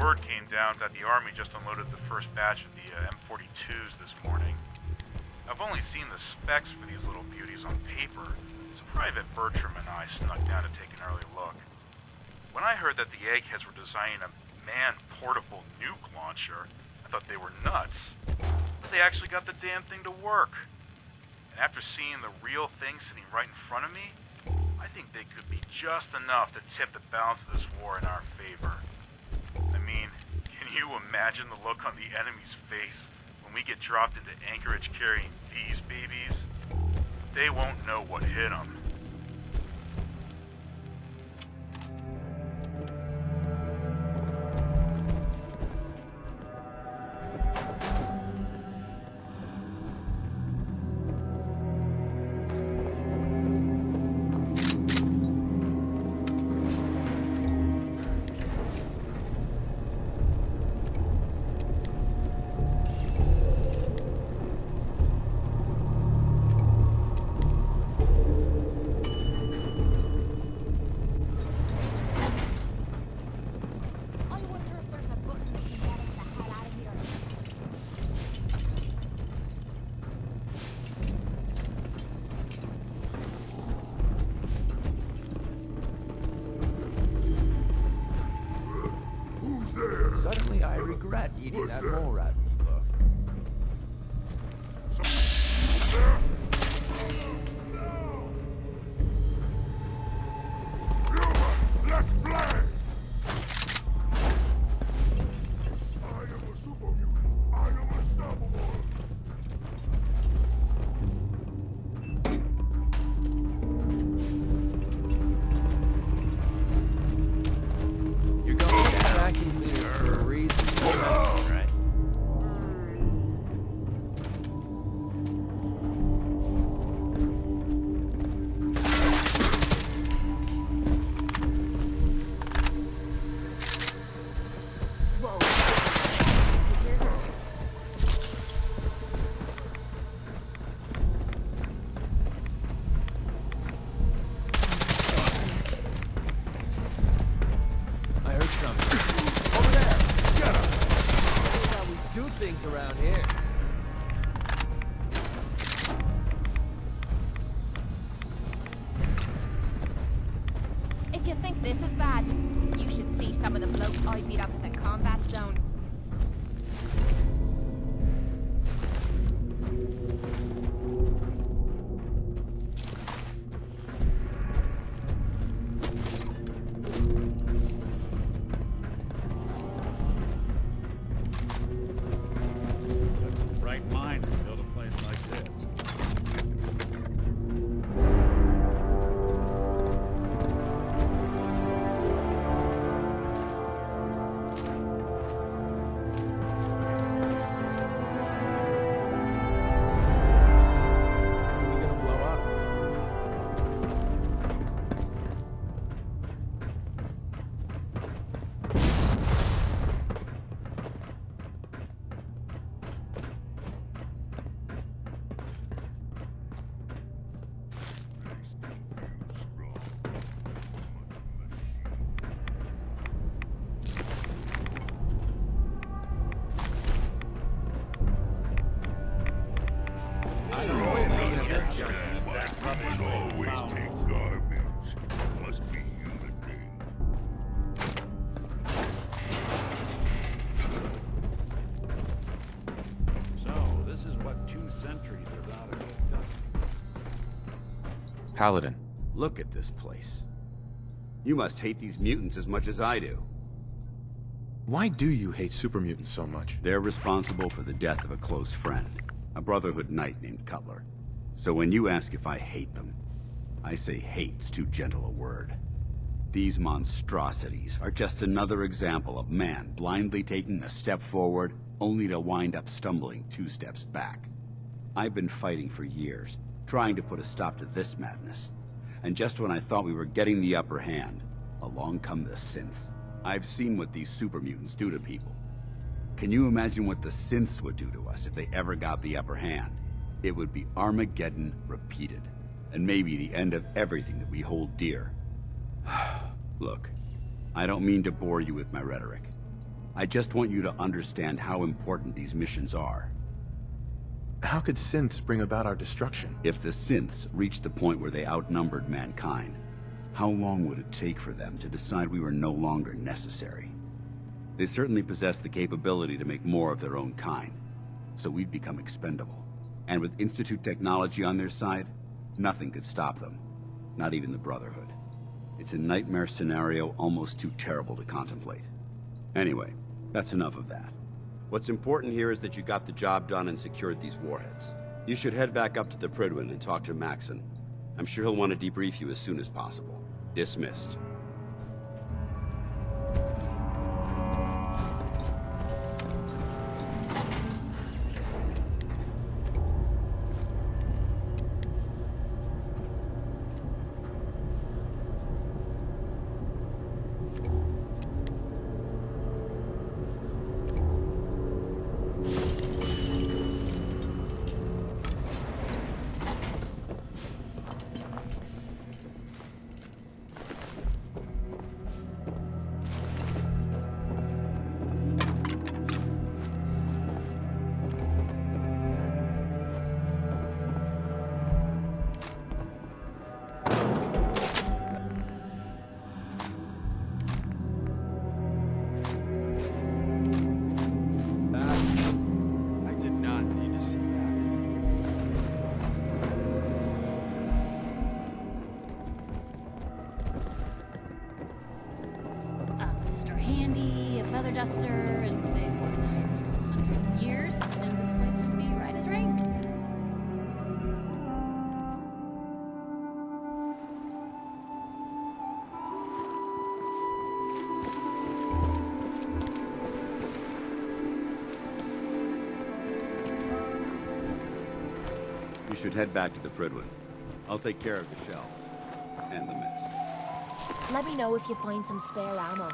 Word came down that the Army just unloaded the first batch of the M42s this morning. I've only seen the specs for these little beauties on paper, so Private Bertram and I snuck down to take an early look. When I heard that the eggheads were designing a man-portable nuke launcher, I thought they were nuts. But they actually got the damn thing to work. And after seeing the real thing sitting right in front of me, I think they could be just enough to tip the balance of this war in our favor. I mean, can you imagine the look on the enemy's face when we get dropped into Anchorage carrying these babies? They won't know what hit them. Suddenly I regret eating that mole rat meatloaf. Let's play! I am a super mutant. I am unstoppable. You're going to vacuum cleaner for a reason, right? I heard something. Over there! Get him! That's how we do things around here. If you think this is bad, you should see some of the blokes I beat up in the combat zone. That's a bright mind to build a place like this. Are we gonna blow up? Always take garbage. Must be human thing. So, this is what 2 centuries without a good gun. Paladin. Look at this place. You must hate these mutants as much as I do. Why do you hate super mutants so much? They're responsible for the death of a close friend, a Brotherhood knight named Cutler. So when you ask if I hate them, I say hate's too gentle a word. These monstrosities are just another example of man blindly taking a step forward, only to wind up stumbling 2 steps back. I've been fighting for years, trying to put a stop to this madness. And just when I thought we were getting the upper hand, along come the synths. I've seen what these super mutants do to people. Can you imagine what the synths would do to us if they ever got the upper hand? It would be Armageddon repeated, and maybe the end of everything that we hold dear. Look, I don't mean to bore you with my rhetoric, I just want you to understand how important these missions are. How could synths bring about our destruction? If the synths reached the point where they outnumbered mankind, how long would it take for them to decide we were no longer necessary? They certainly possess the capability to make more of their own kind, so we'd become expendable. And with Institute technology on their side, nothing could stop them. Not even the Brotherhood. It's a nightmare scenario almost too terrible to contemplate. Anyway, that's enough of that. What's important here is that you got the job done and secured these warheads. You should head back up to the Prydwen and talk to Maxon. I'm sure he'll want to debrief you as soon as possible. Dismissed. Mr. Handy, a feather duster, and say, what, 100 years, and this place would be right as rain. You should head back to the Prydwen. I'll take care of the shells. And the mess. Let me know if you find some spare ammo.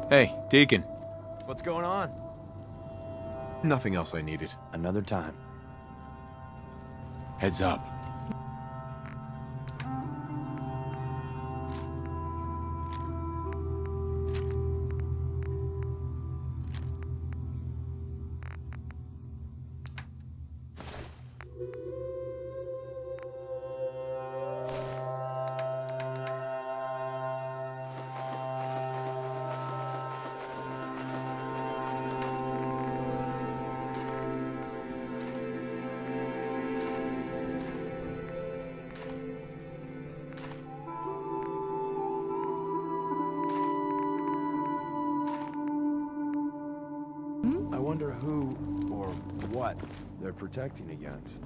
Hey, Deacon. What's going on? Nothing else I needed. Another time. Heads up. I wonder who or what they're protecting against.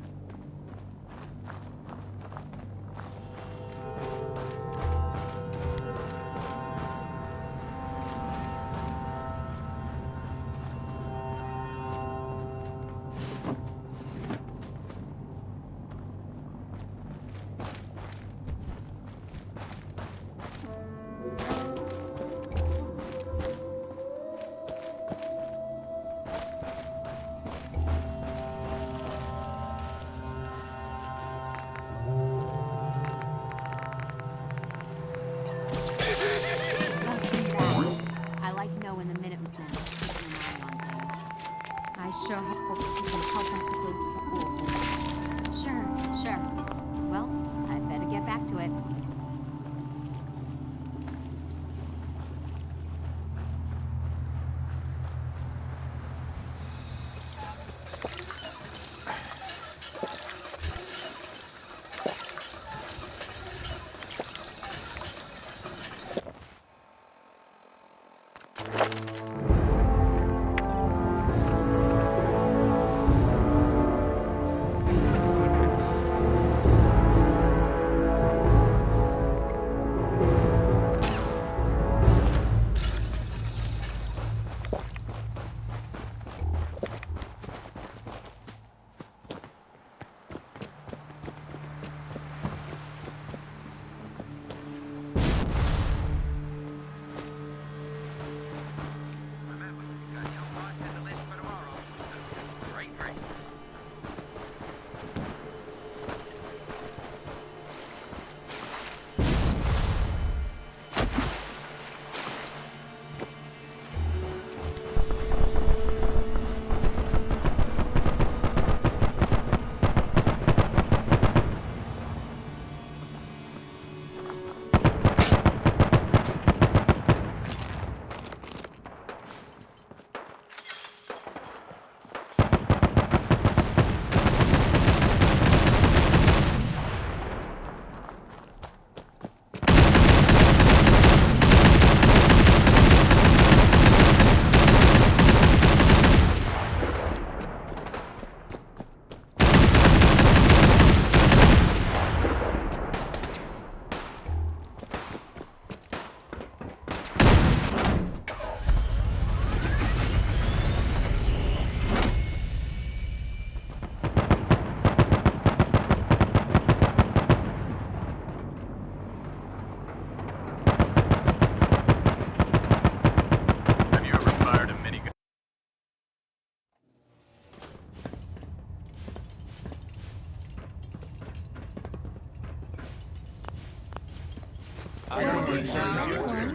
I don't think so.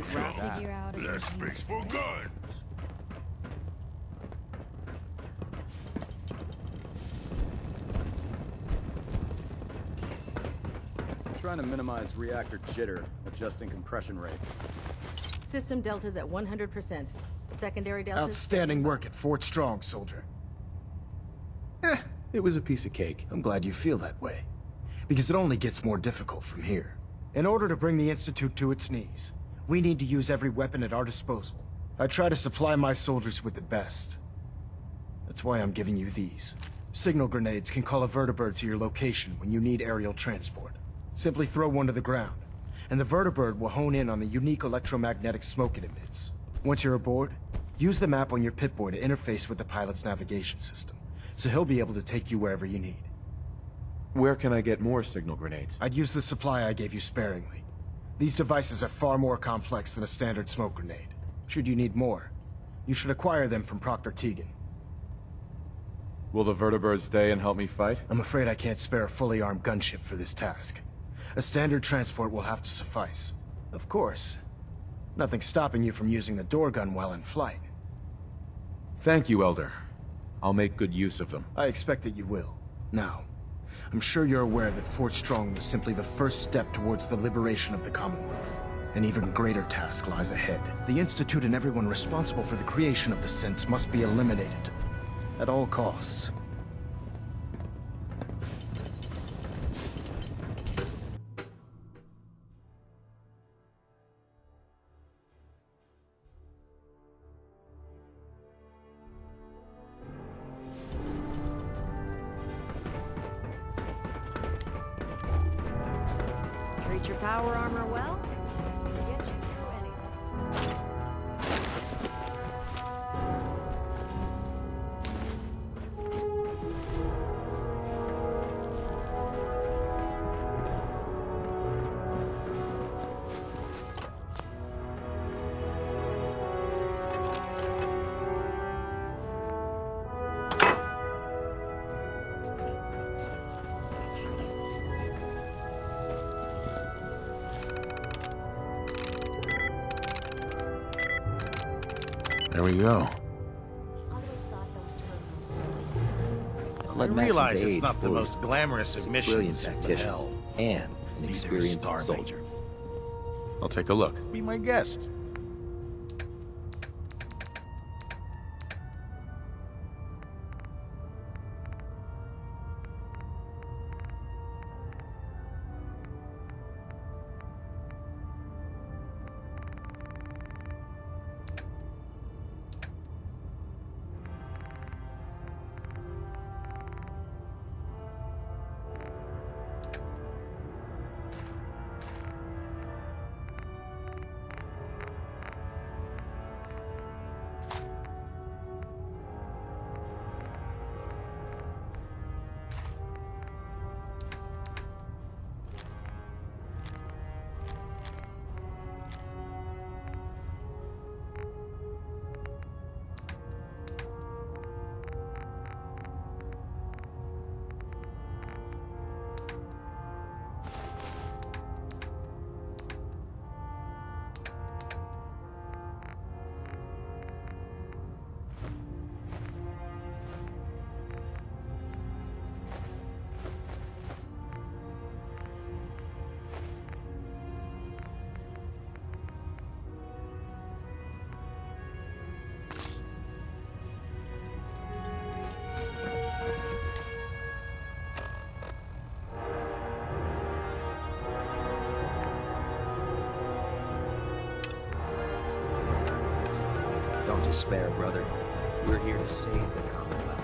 Figure out Less space for guns. Trying to minimize reactor jitter, adjusting compression rate. System deltas at 100%. Secondary deltas... Outstanding work at Fort Strong, soldier. It was a piece of cake. I'm glad you feel that way. Because it only gets more difficult from here. In order to bring the Institute to its knees, we need to use every weapon at our disposal. I try to supply my soldiers with the best. That's why I'm giving you these. Signal grenades can call a vertibird to your location when you need aerial transport. Simply throw one to the ground, and the vertibird will hone in on the unique electromagnetic smoke it emits. Once you're aboard, use the map on your Pip-Boy to interface with the pilot's navigation system, so he'll be able to take you wherever you need. Where can I get more signal grenades? I'd use the supply I gave you sparingly. These devices are far more complex than a standard smoke grenade. Should you need more, you should acquire them from Proctor Teagan. Will the vertibird stay and help me fight? I'm afraid I can't spare a fully armed gunship for this task. A standard transport will have to suffice. Of course, nothing's stopping you from using the door gun while in flight. Thank you, Elder. I'll make good use of them. I expect that you will. Now, I'm sure you're aware that Fort Strong was simply the first step towards the liberation of the Commonwealth. An even greater task lies ahead. The Institute and everyone responsible for the creation of the Synths must be eliminated. At all costs. Treat your power armor well, get you through anything. There we go. I realize it's not the most glamorous of missions, brilliant but tactician hell, and an neither is experienced starving. soldier. I'll take a look. Be my guest. Don't despair, brother. We're here to save the Commonwealth.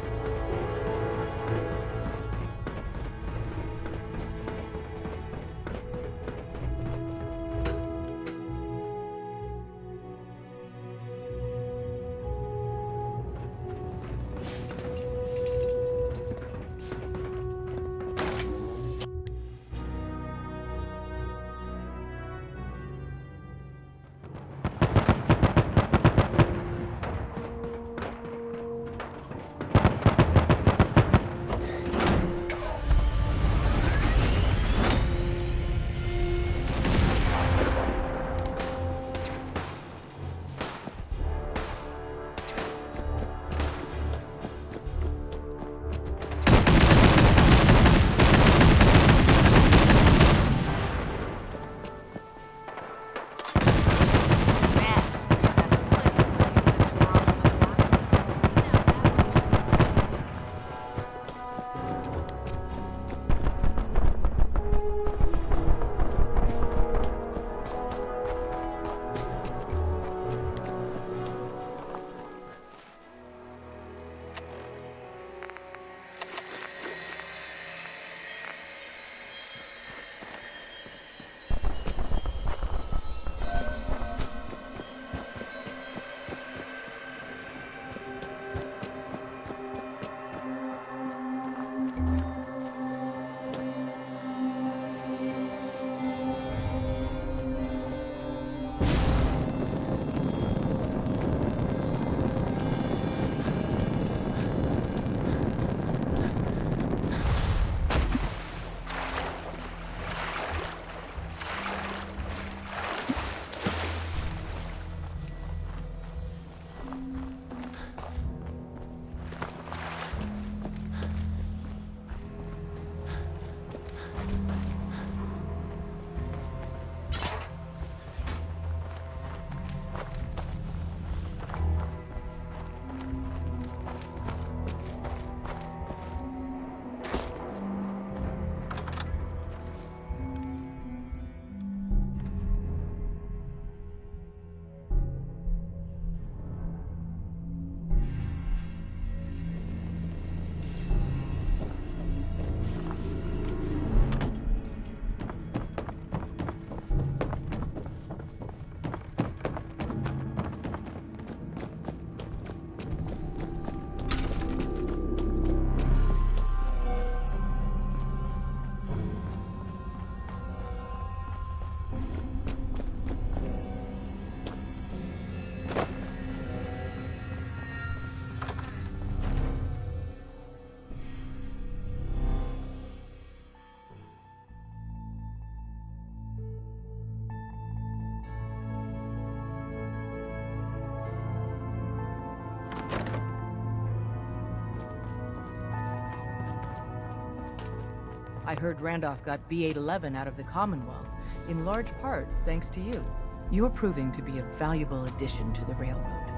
I heard Randolph got B-811 out of the Commonwealth, in large part thanks to you. You're proving to be a valuable addition to the railroad.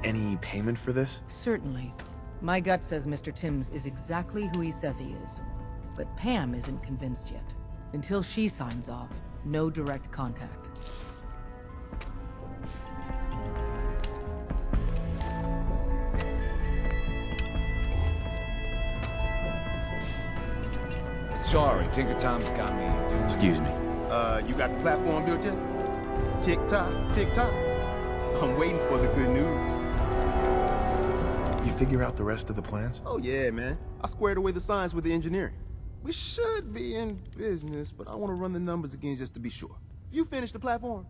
Any payment for this? Certainly. My gut says Mr. Timms is exactly who he says he is. But Pam isn't convinced yet. Until she signs off, no direct contact. Sorry, Tinker Tom's got me. Excuse me. You got the platform built yet? Tick-tock, tick-tock. I'm waiting for the good news. Did you figure out the rest of the plans? Oh yeah, man. I squared away the science with the engineering. We should be in business, but I want to run the numbers again just to be sure. You finished the platform?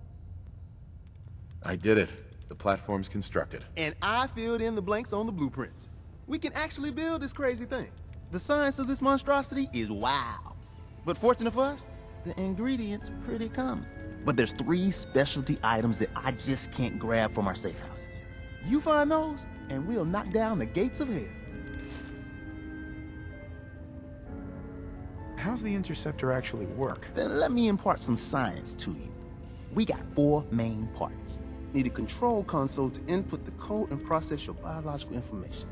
I did it. The platform's constructed. And I filled in the blanks on the blueprints. We can actually build this crazy thing. The science of this monstrosity is wow. But fortunate for us, the ingredients are pretty common. But there's 3 specialty items that I just can't grab from our safe houses. You find those, and we'll knock down the gates of hell. How's the interceptor actually work? Then let me impart some science to you. We got 4 main parts. Need a control console to input the code and process your biological information.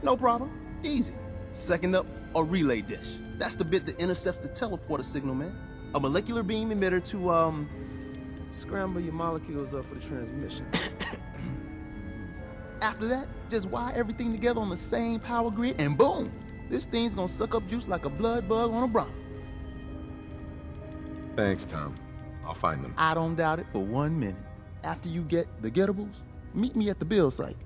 No problem, easy. Second up, a relay dish. That's the bit that intercepts the teleporter signal, man. A molecular beam emitter to, scramble your molecules up for the transmission. After that, just wire everything together on the same power grid, and boom! This thing's gonna suck up juice like a blood bug on a bronco. Thanks, Tom. I'll find them. I don't doubt it for 1 minute. After you get the gettables, meet me at the build site.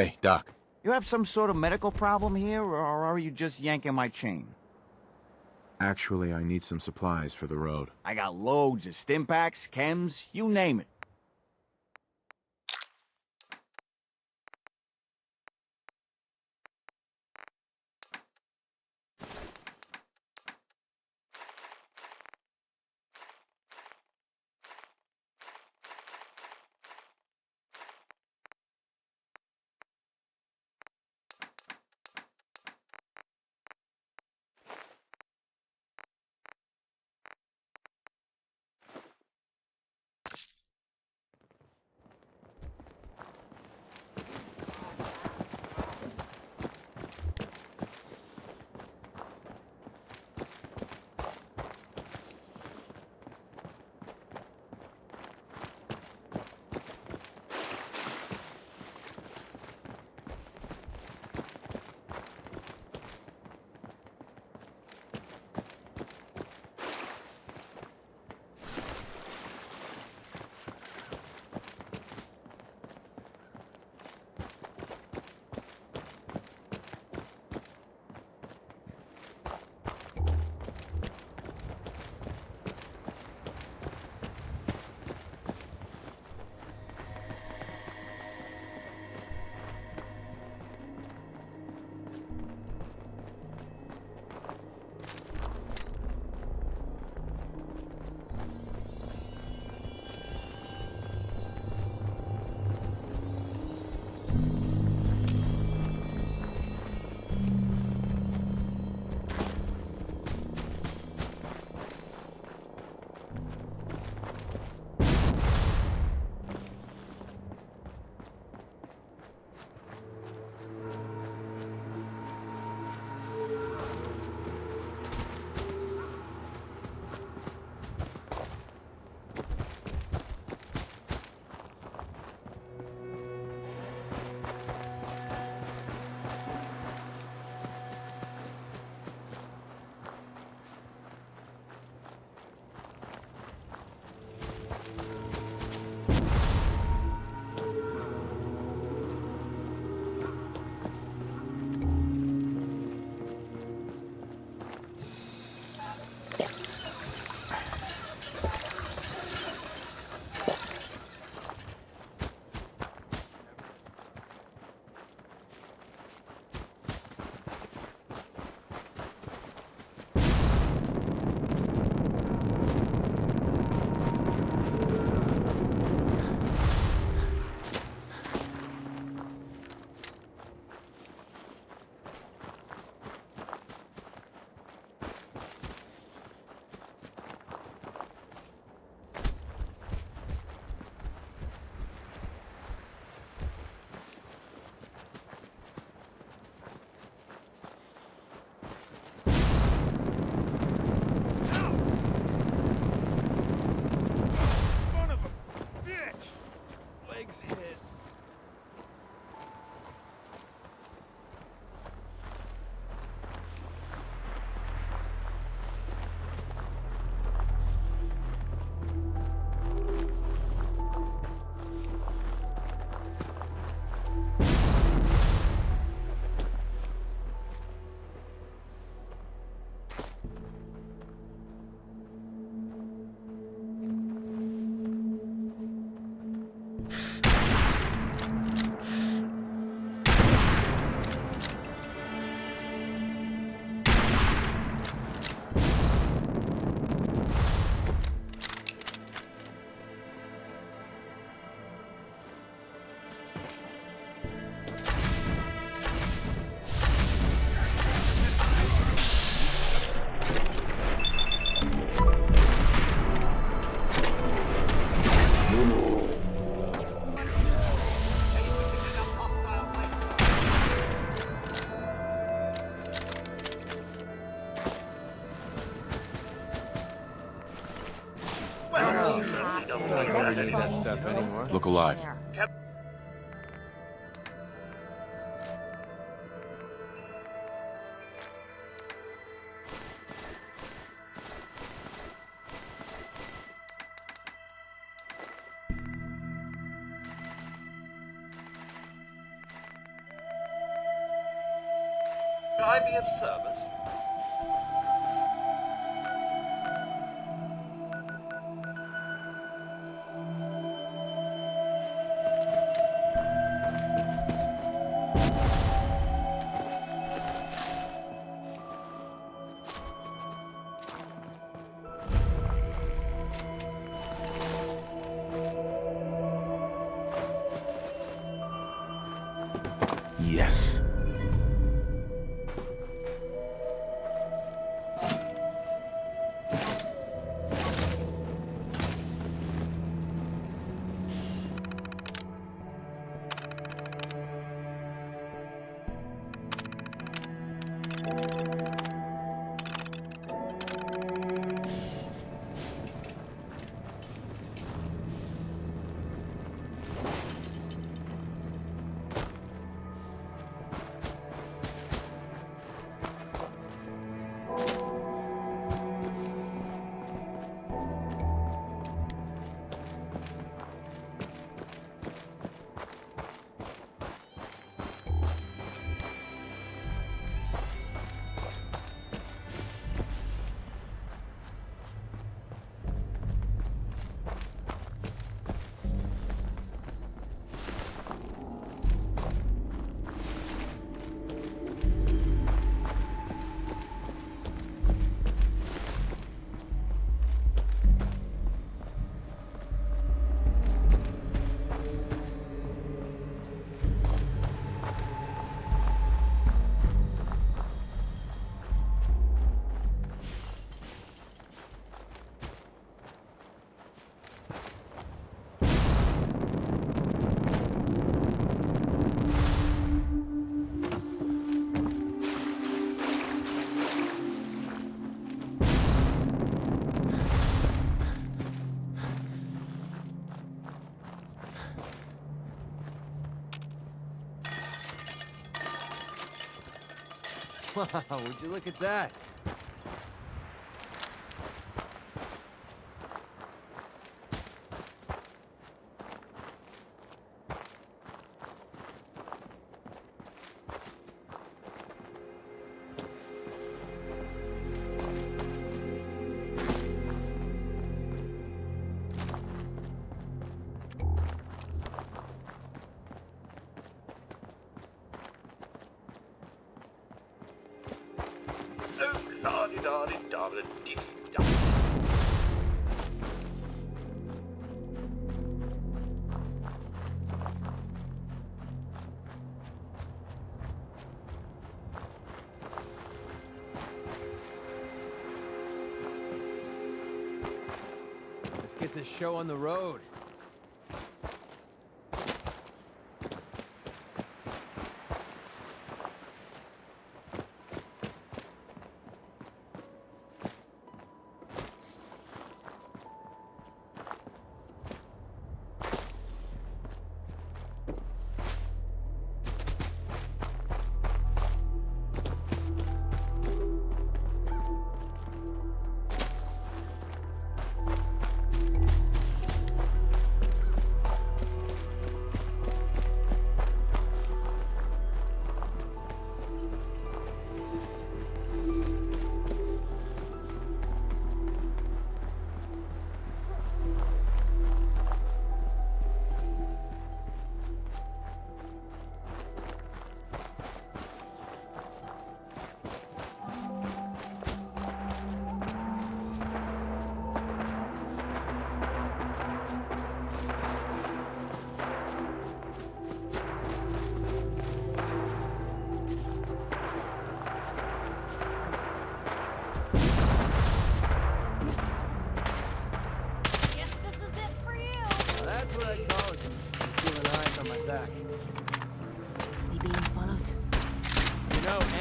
Hey, Doc. You have some sort of medical problem here, or are you just yanking my chain? Actually, I need some supplies for the road. I got loads of stim packs, chems, you name it. Look alive. Could I be of service? Yes. Wow, would you look at that? Let's get this show on the road.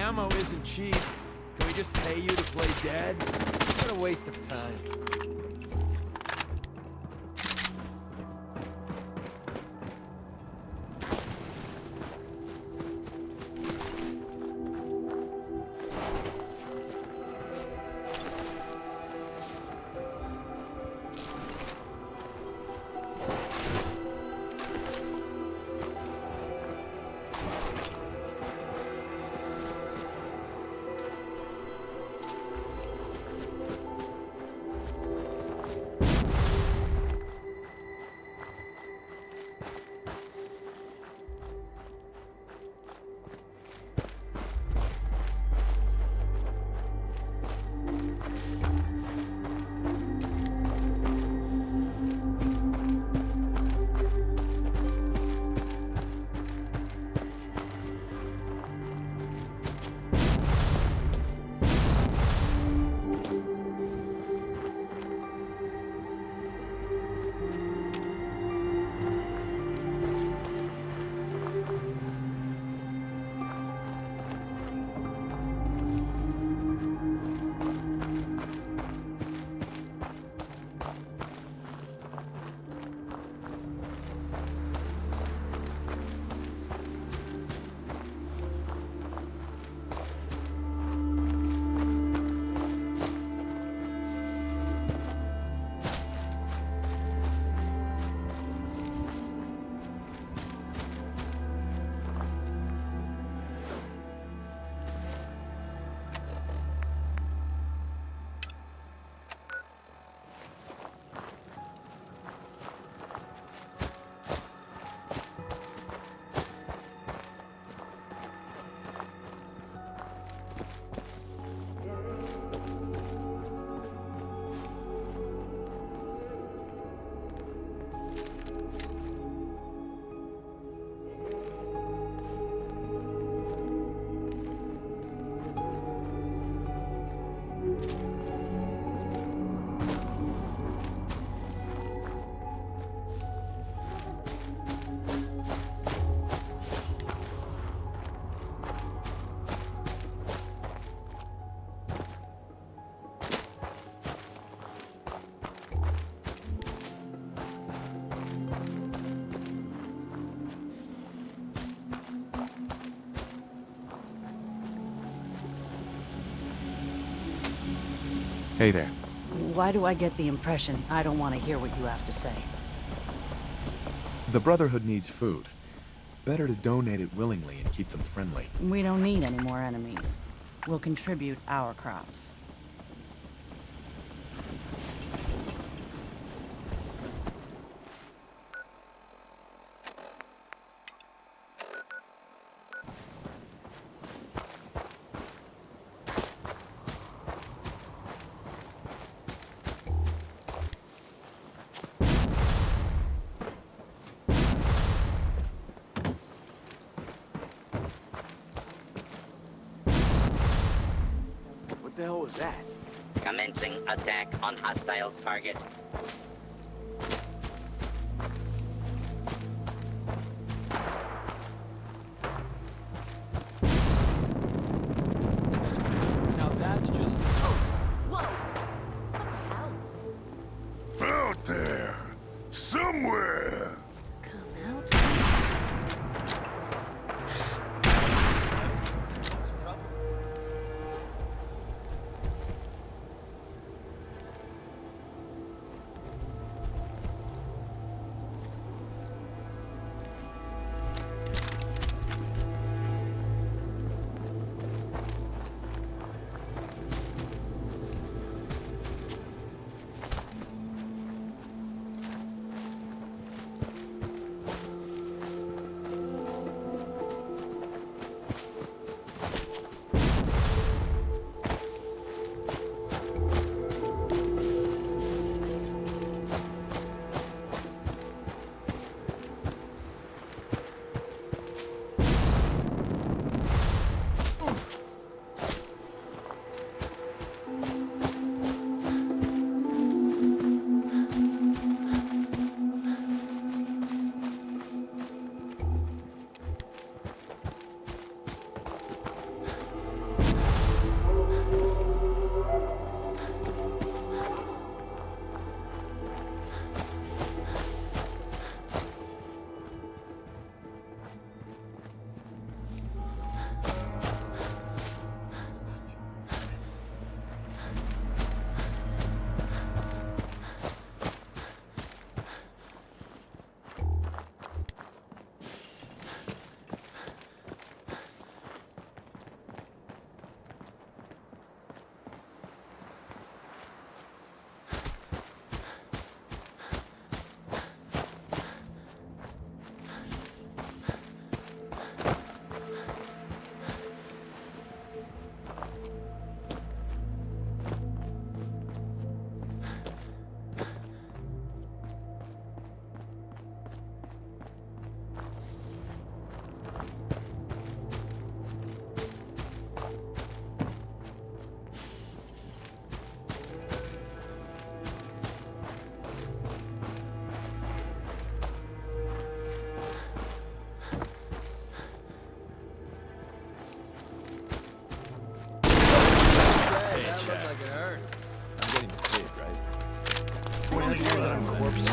Ammo isn't cheap. Can we just pay you to play dead? What a waste of time. Hey there. Why do I get the impression I don't want to hear what you have to say? The Brotherhood needs food. Better to donate it willingly and keep them friendly. We don't need any more enemies. We'll contribute our crops. What the hell was that? Commencing attack on hostile target. Now that's just... Out there! Somewhere!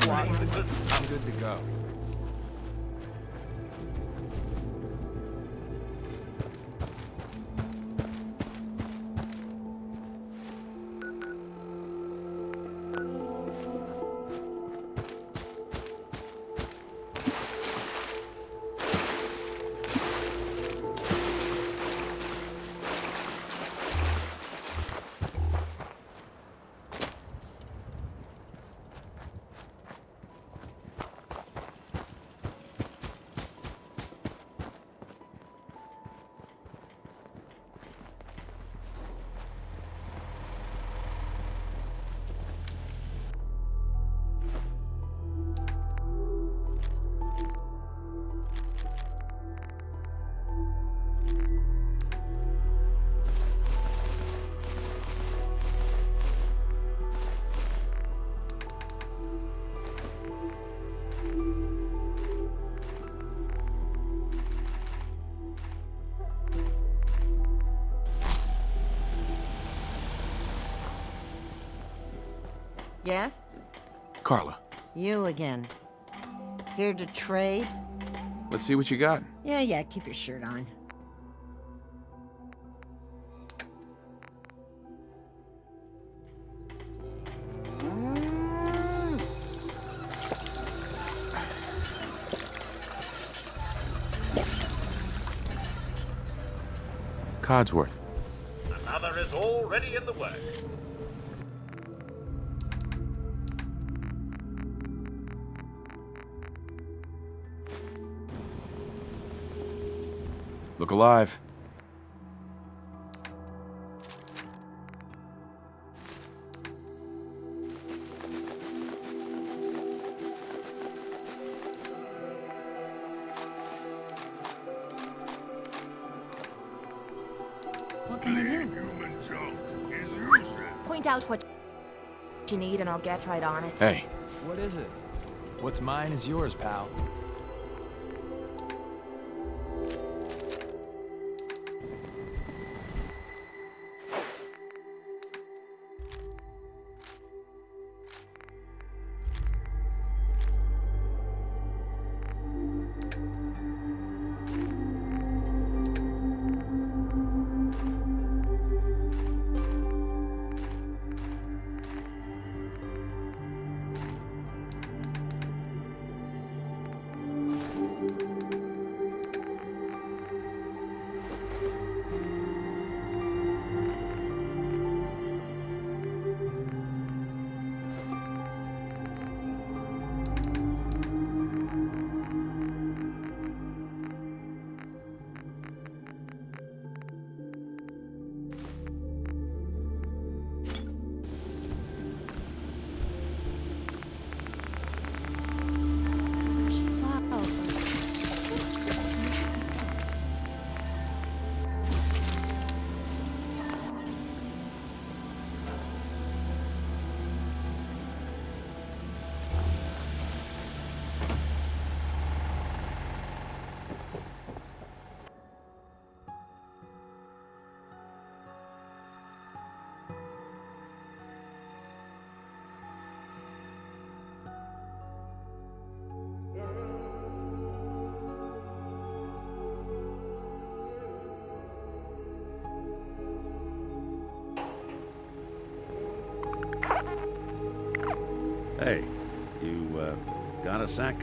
I'm good to go. Yes? Carla, You again. Here to trade? let's see what you got. Yeah, keep your shirt on. Codsworth. Another is already in the works. Look alive. What can you do? Human junk is useless. Point out what you need and I'll get right on it. Hey. What is it? What's mine is yours, pal. Hey, you, got a sec?